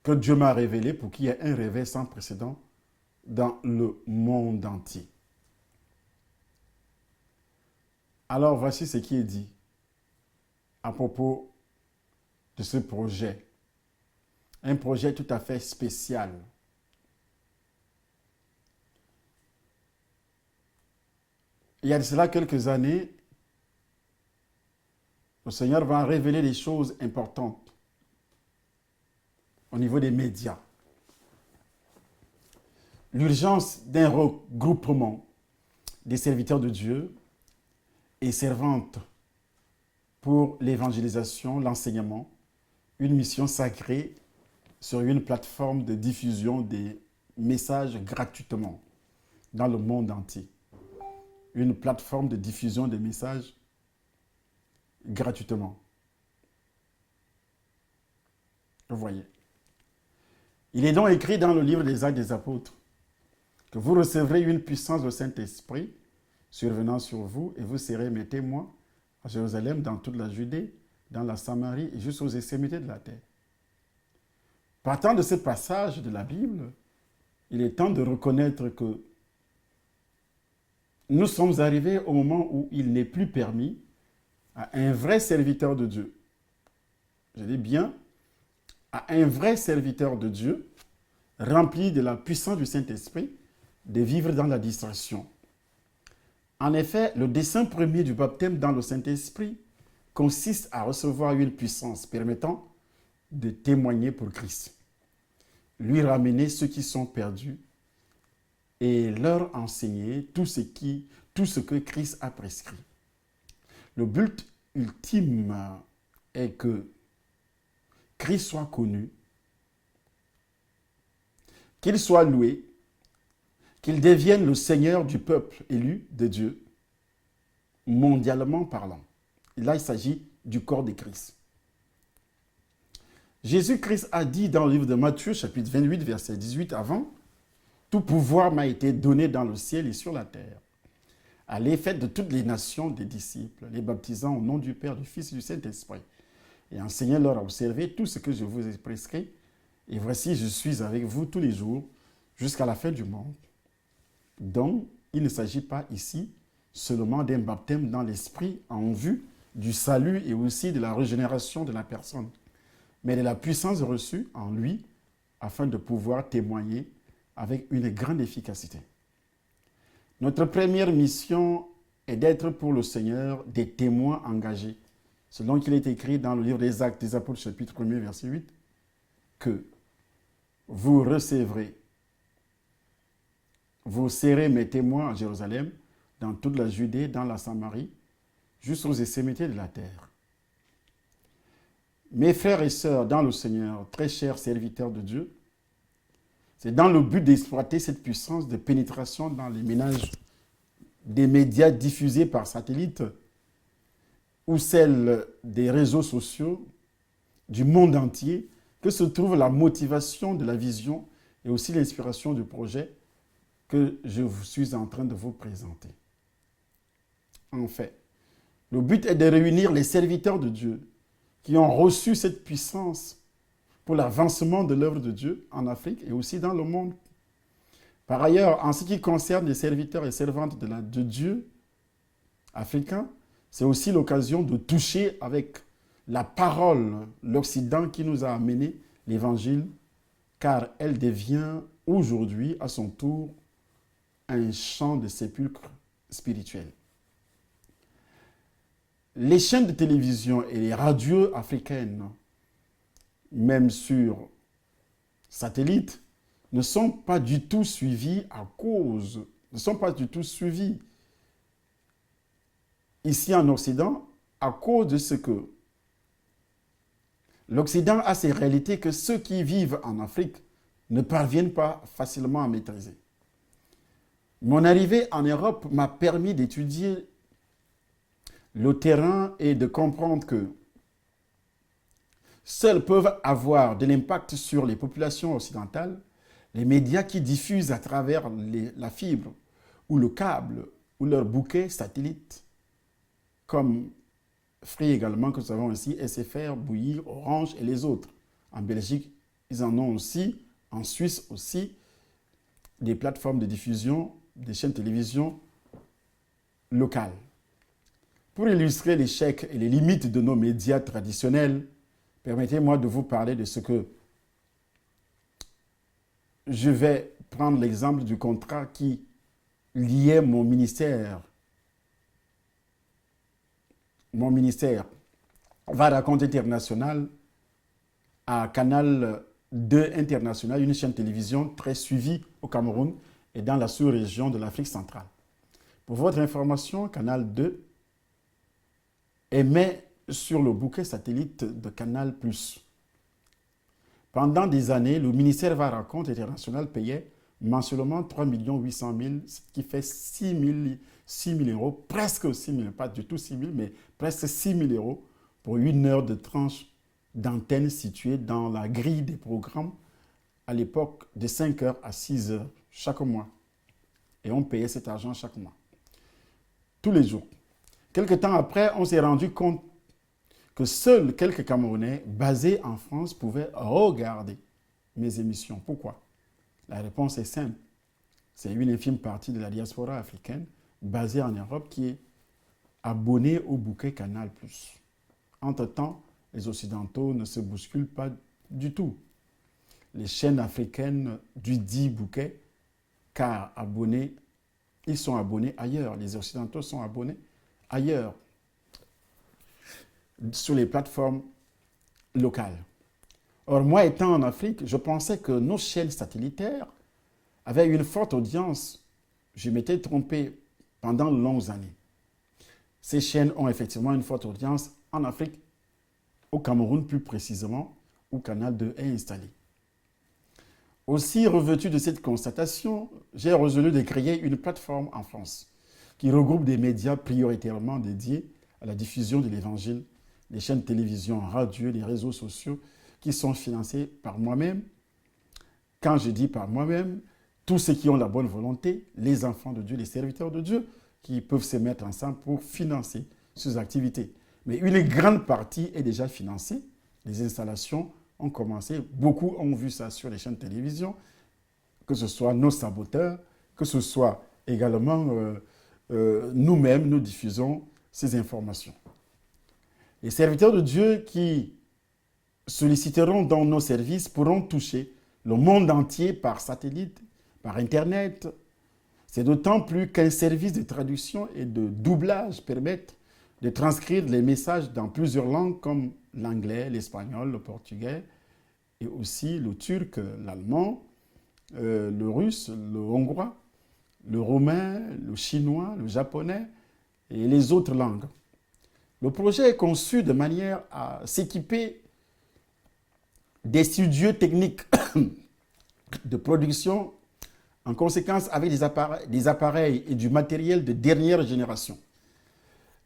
Speaker 1: que Dieu m'a révélé pour qu'il y ait un réveil sans précédent dans le monde entier. Alors voici ce qui est dit à propos de ce projet. Un projet tout à fait spécial. Il y a de cela quelques années, le Seigneur va révéler des choses importantes au niveau des médias. L'urgence d'un regroupement des serviteurs de Dieu et servantes pour l'évangélisation, l'enseignement, une mission sacrée sur une plateforme de diffusion des messages gratuitement dans le monde entier. Une plateforme de diffusion des messages gratuitement. Vous voyez. Il est donc écrit dans le livre des Actes des Apôtres que vous recevrez une puissance du Saint-Esprit survenant sur vous et vous serez mes témoins à Jérusalem, dans toute la Judée, dans la Samarie et jusqu'aux extrémités de la terre. Partant de ce passage de la Bible, il est temps de reconnaître que nous sommes arrivés au moment où il n'est plus permis à un vrai serviteur de Dieu, je dis bien, à un vrai serviteur de Dieu, rempli de la puissance du Saint-Esprit, de vivre dans la distraction. En effet, le dessein premier du baptême dans le Saint-Esprit consiste à recevoir une puissance permettant de témoigner pour Christ, lui ramener ceux qui sont perdus et leur enseigner tout ce que Christ a prescrit. Le but ultime est que Christ soit connu, qu'il soit loué, qu'il devienne le Seigneur du peuple élu de Dieu, mondialement parlant. Et là, il s'agit du corps de Christ. Jésus-Christ a dit dans le livre de Matthieu, chapitre 28, verset 18 avant, « Tout pouvoir m'a été donné dans le ciel et sur la terre. Allez, faites de toutes les nations des disciples, les baptisant au nom du Père, du Fils et du Saint-Esprit, et enseignez-leur à observer tout ce que je vous ai prescrit. Et voici, je suis avec vous tous les jours, jusqu'à la fin du monde. » Donc, il ne s'agit pas ici seulement d'un baptême dans l'esprit en vue du salut et aussi de la régénération de la personne, mais de la puissance reçue en lui afin de pouvoir témoigner avec une grande efficacité. Notre première mission est d'être pour le Seigneur des témoins engagés, selon qu'il est écrit dans le livre des Actes des Apôtres, chapitre 1er, verset 8, que vous recevrez, vous serez mes témoins à Jérusalem, dans toute la Judée, dans la Samarie, jusqu'aux extrémités de la terre. Mes frères et sœurs dans le Seigneur, très chers serviteurs de Dieu, c'est dans le but d'exploiter cette puissance de pénétration dans les ménages des médias diffusés par satellite ou celle des réseaux sociaux du monde entier que se trouve la motivation de la vision et aussi l'inspiration du projet que je suis en train de vous présenter. En fait, le but est de réunir les serviteurs de Dieu qui ont reçu cette puissance pour l'avancement de l'œuvre de Dieu en Afrique et aussi dans le monde. Par ailleurs, en ce qui concerne les serviteurs et servantes de Dieu africains, c'est aussi l'occasion de toucher avec la parole l'Occident qui nous a amené l'Évangile, car elle devient aujourd'hui, à son tour, un champ de sépulcre spirituel. Les chaînes de télévision et les radios africaines, même sur satellite, ne sont pas du tout suivies ici en Occident à cause de ce que l'Occident a ces réalités que ceux qui vivent en Afrique ne parviennent pas facilement à maîtriser. Mon arrivée en Europe m'a permis d'étudier le terrain et de comprendre que seuls peuvent avoir de l'impact sur les populations occidentales les médias qui diffusent à travers la fibre ou le câble ou leur bouquet satellite, comme Free également, que nous avons ici, SFR, Bouygues, Orange et les autres. En Belgique, ils en ont aussi, en Suisse aussi, des plateformes de diffusion, des chaînes de télévision locales. Pour illustrer l'échec et les limites de nos médias traditionnels, permettez-moi de vous parler de ce que je vais prendre l'exemple du contrat qui liait mon ministère va raconter international à Canal 2 International, une chaîne de télévision très suivie au Cameroun et dans la sous-région de l'Afrique centrale. Pour votre information, Canal 2 émet sur le bouquet satellite de Canal+. Pendant des années, le ministère va raconter international payait mensuellement 3 800 000, ce qui fait 6 000 euros, presque 6 000, pas du tout 6 000, mais presque 6 000 euros pour une heure de tranche d'antenne située dans la grille des programmes à l'époque de 5 heures à 6 heures chaque mois. Et on payait cet argent chaque mois, tous les jours. Quelque temps après, on s'est rendu compte que seuls quelques Camerounais basés en France pouvaient regarder mes émissions. Pourquoi? La réponse est simple. C'est une infime partie de la diaspora africaine basée en Europe qui est abonnée au bouquet Canal+. Entre-temps, les Occidentaux ne se bousculent pas du tout. Les chaînes africaines du dit bouquet, car ils sont abonnés ailleurs. Les Occidentaux sont abonnés ailleurs, sur les plateformes locales. Or, moi étant en Afrique, je pensais que nos chaînes satellitaires avaient une forte audience. Je m'étais trompé pendant de longues années. Ces chaînes ont effectivement une forte audience en Afrique, au Cameroun plus précisément, où Canal 2 est installé. Aussi, revêtu de cette constatation, j'ai résolu de créer une plateforme en France qui regroupe des médias prioritairement dédiés à la diffusion de l'Évangile, les chaînes de télévision, radio, les réseaux sociaux, qui sont financés par moi-même. Quand je dis par moi-même, tous ceux qui ont la bonne volonté, les enfants de Dieu, les serviteurs de Dieu, qui peuvent se mettre ensemble pour financer ces activités. Mais une grande partie est déjà financée. Les installations ont commencé. Beaucoup ont vu ça sur les chaînes de télévision, que ce soit nos saboteurs, que ce soit également nous-mêmes, nous diffusons ces informations. Les serviteurs de Dieu qui solliciteront dans nos services pourront toucher le monde entier par satellite, par Internet. C'est d'autant plus qu'un service de traduction et de doublage permettent de transcrire les messages dans plusieurs langues comme l'anglais, l'espagnol, le portugais et aussi le turc, l'allemand, le russe, le hongrois, le roumain, le chinois, le japonais et les autres langues. Le projet est conçu de manière à s'équiper des studios techniques de production, en conséquence avec des appareils et du matériel de dernière génération.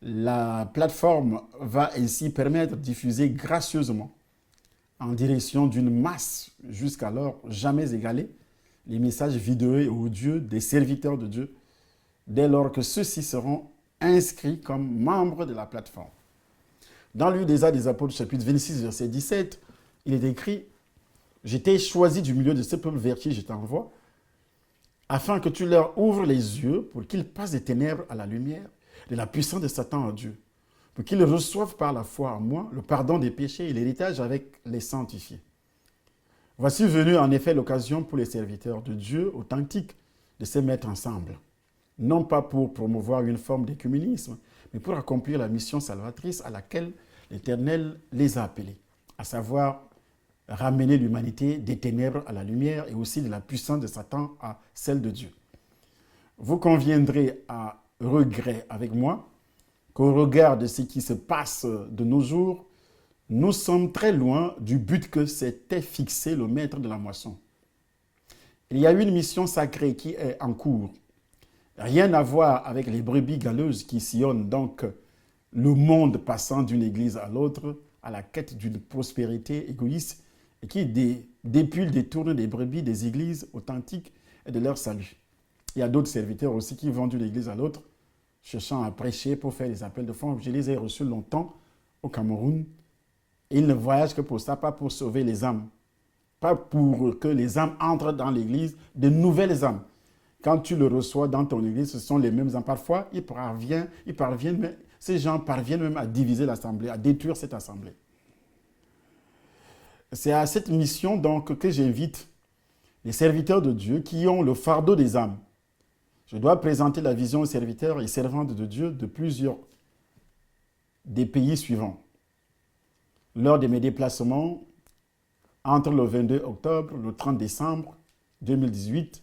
Speaker 1: La plateforme va ainsi permettre de diffuser gracieusement, en direction d'une masse jusqu'alors jamais égalée, les messages vidéo et audio des serviteurs de Dieu, dès lors que ceux-ci seront inscrits comme membres de la plateforme. Dans le livre des Actes des Apôtres, chapitre 26, verset 17, il est écrit « Je t'ai choisi du milieu de ce peuple vers qui je t'envoie, afin que tu leur ouvres les yeux pour qu'ils passent des ténèbres à la lumière, de la puissance de Satan à Dieu, pour qu'ils reçoivent par la foi en moi le pardon des péchés et l'héritage avec les sanctifiés. Voici venu en effet l'occasion pour les serviteurs de Dieu authentiques de se mettre ensemble, non pas pour promouvoir une forme d'écuménisme, mais pour accomplir la mission salvatrice à laquelle l'Éternel les a appelés, à savoir ramener l'humanité des ténèbres à la lumière et aussi de la puissance de Satan à celle de Dieu. Vous conviendrez à regret avec moi qu'au regard de ce qui se passe de nos jours, nous sommes très loin du but que s'était fixé le maître de la moisson. Il y a une mission sacrée qui est en cours. Rien à voir avec les brebis galeuses qui sillonnent donc le monde passant d'une église à l'autre à la quête d'une prospérité égoïste et qui, depuis le détourne des brebis des églises authentiques et de leur salut. Il y a d'autres serviteurs aussi qui vont d'une église à l'autre, cherchant à prêcher pour faire des appels de fonds. Je les ai reçus longtemps au Cameroun. Et ils ne voyagent que pour ça, pas pour sauver les âmes. Pas pour que les âmes entrent dans l'église, de nouvelles âmes. Quand tu le reçois dans ton église, ce sont les mêmes âmes. Parfois, ces gens parviennent même à diviser l'assemblée, à détruire cette assemblée. C'est à cette mission donc que j'invite les serviteurs de Dieu qui ont le fardeau des âmes. Je dois présenter la vision aux serviteurs et servantes de Dieu de plusieurs des pays suivants. Lors de mes déplacements, entre le 22 octobre et le 30 décembre 2018,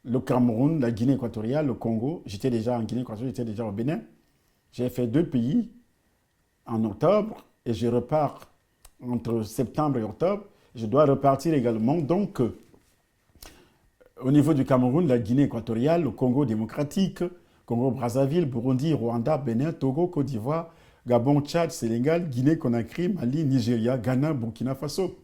Speaker 1: le Cameroun, la Guinée équatoriale, le Congo, j'étais déjà en Guinée équatoriale, j'étais déjà au Bénin. J'ai fait 2 pays en octobre et je repars entre septembre et octobre. Je dois repartir également donc au niveau du Cameroun, la Guinée équatoriale, le Congo démocratique, Congo-Brazzaville, Burundi, Rwanda, Bénin, Togo, Côte d'Ivoire, Gabon, Tchad, Sénégal, Guinée-Conakry, Mali, Nigeria, Ghana, Burkina Faso,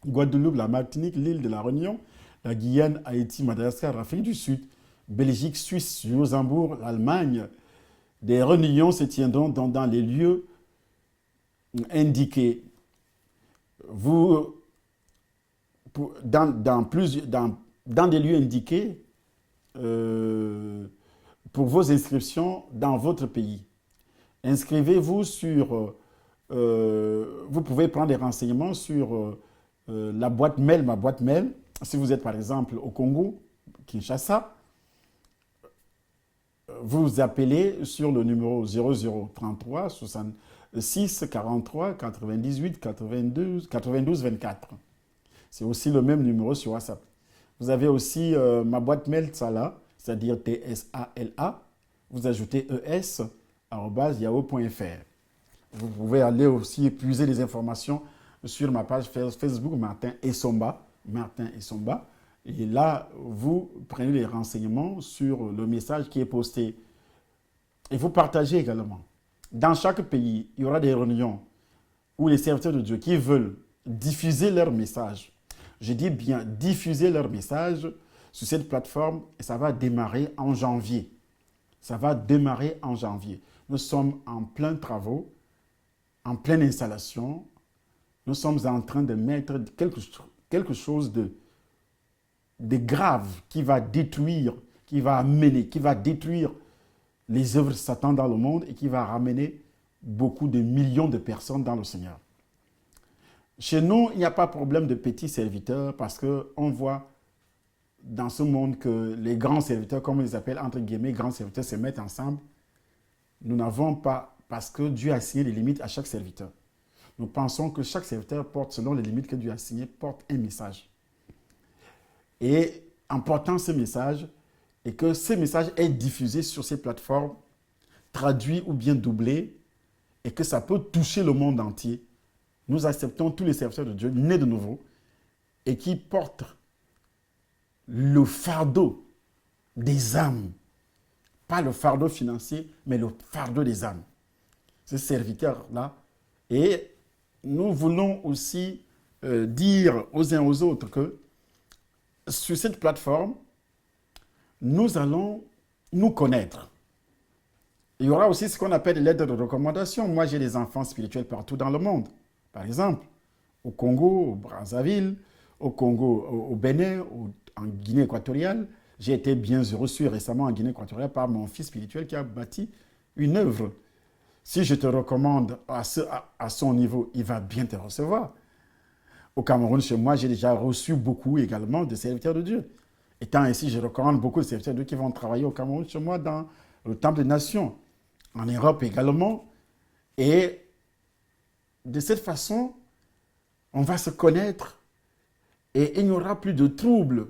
Speaker 1: Guadeloupe, la Martinique, l'île de la Réunion, la Guyane, Haïti, Madagascar, l'Afrique du Sud, Belgique, Suisse, Luxembourg, l'Allemagne. Des réunions se tiendront dans les lieux indiqués. Dans des lieux indiqués pour vos inscriptions dans votre pays. Inscrivez-vous sur... vous pouvez prendre des renseignements sur la boîte mail, ma boîte mail. Si vous êtes par exemple au Congo, Kinshasa, vous appelez sur le numéro 0033 66 43 98 92 24. C'est aussi le même numéro sur WhatsApp. Vous avez aussi ma boîte mail Tsala, c'est-à-dire T-S-A-L-A. Vous ajoutez es@yahoo.fr. Vous pouvez aller aussi épuiser les informations sur ma page Facebook Martin Essomba. Et là, vous prenez les renseignements sur le message qui est posté. Et vous partagez également. Dans chaque pays, il y aura des réunions où les serviteurs de Dieu qui veulent diffuser leur message. Je dis bien diffuser leur message sur cette plateforme et ça va démarrer en janvier. Ça va démarrer en janvier. Nous sommes en plein travaux, en pleine installation. Nous sommes en train de mettre quelque chose de grave qui va détruire, qui va amener, qui va détruire les œuvres de Satan dans le monde et qui va ramener beaucoup de millions de personnes dans le Seigneur. Chez nous, il n'y a pas de problème de petits serviteurs parce qu'on voit dans ce monde que les grands serviteurs, comme on les appelle, entre guillemets, grands serviteurs, se mettent ensemble. Nous n'avons pas, parce que Dieu a assigné les limites à chaque serviteur. Nous pensons que chaque serviteur porte, selon les limites que Dieu a assignées, porte un message. Et en portant ce message, et que ce message est diffusé sur ces plateformes, traduit ou bien doublé, et que ça peut toucher le monde entier, nous acceptons tous les serviteurs de Dieu nés de nouveau et qui portent le fardeau des âmes. Pas le fardeau financier, mais le fardeau des âmes. Ce serviteur-là. Et nous voulons aussi dire aux uns aux autres que sur cette plateforme, nous allons nous connaître. Il y aura aussi ce qu'on appelle l'aide de recommandation. Moi, j'ai des enfants spirituels partout dans le monde. Par exemple, au Congo, au Brazzaville, au Congo, au Bénin, en Guinée équatoriale. J'ai été bien reçu récemment en Guinée équatoriale par mon fils spirituel qui a bâti une œuvre. Si je te recommande à son niveau, il va bien te recevoir. Au Cameroun, chez moi, j'ai déjà reçu beaucoup également de serviteurs de Dieu. Étant ainsi, je recommande beaucoup de serviteurs de Dieu qui vont travailler au Cameroun chez moi dans le Temple des Nations, en Europe également. Et de cette façon, on va se connaître et il n'y aura plus de troubles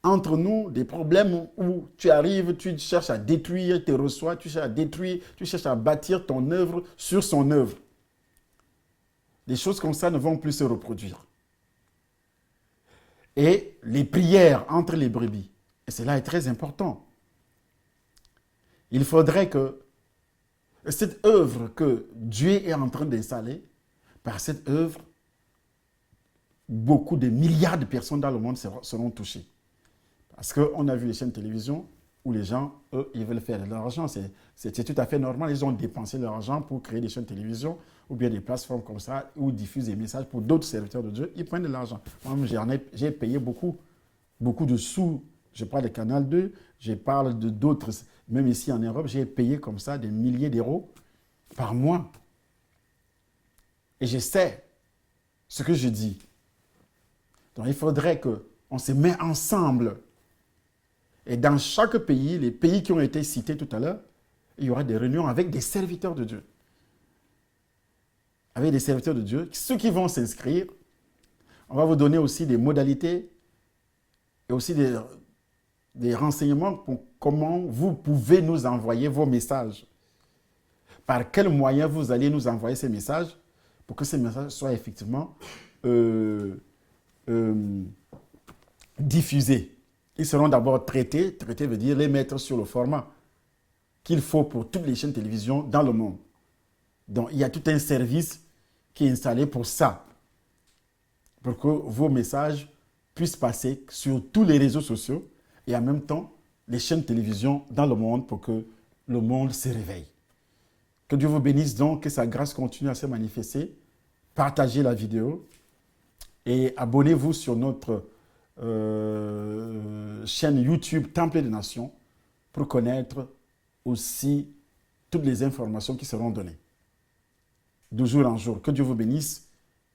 Speaker 1: entre nous, des problèmes où tu arrives, tu cherches à détruire, tu reçois, tu cherches à détruire, tu cherches à bâtir ton œuvre sur son œuvre. Des choses comme ça ne vont plus se reproduire. Et les prières entre les brebis, et cela est très important. Il faudrait que cette œuvre que Dieu est en train d'installer, par cette œuvre, beaucoup de milliards de personnes dans le monde seront touchées. Parce qu'on a vu les chaînes de télévision où les gens, eux, ils veulent faire de l'argent. C'est tout à fait normal. Ils ont dépensé leur argent pour créer des chaînes de télévision ou bien des plateformes comme ça où ils diffusent des messages pour d'autres serviteurs de Dieu. Ils prennent de l'argent. Moi, j'ai payé beaucoup de sous. Je parle de Canal 2, je parle de d'autres, même ici en Europe, j'ai payé comme ça des milliers d'euros par mois. Et je sais ce que je dis. Donc, il faudrait qu'on se mette ensemble. Et dans chaque pays, les pays qui ont été cités tout à l'heure, il y aura des réunions avec des serviteurs de Dieu. Avec des serviteurs de Dieu, ceux qui vont s'inscrire, on va vous donner aussi des modalités et aussi des renseignements pour comment vous pouvez nous envoyer vos messages. Par quel moyen vous allez nous envoyer ces messages pour que ces messages soient effectivement diffusés. Ils seront d'abord traités. Traités veut dire les mettre sur le format qu'il faut pour toutes les chaînes de télévision dans le monde. Donc, il y a tout un service qui est installé pour ça. Pour que vos messages puissent passer sur tous les réseaux sociaux et en même temps, les chaînes de télévision dans le monde pour que le monde se réveille. Que Dieu vous bénisse donc, que sa grâce continue à se manifester. Partagez la vidéo et abonnez-vous sur notre chaîne YouTube Temple des Nations pour connaître aussi toutes les informations qui seront données de jour en jour. Que Dieu vous bénisse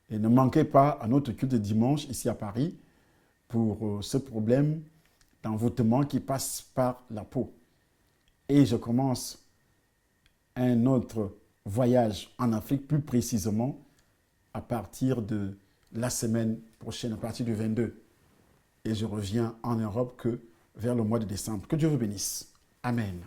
Speaker 1: et ne manquez pas à notre culte de dimanche ici à Paris pour ce problème d'envoûtement qui passe par la peau. Et je commence un autre voyage en Afrique, plus précisément à partir de la semaine prochaine, à partir du 22. Et je reviens en Europe que vers le mois de décembre. Que Dieu vous bénisse. Amen.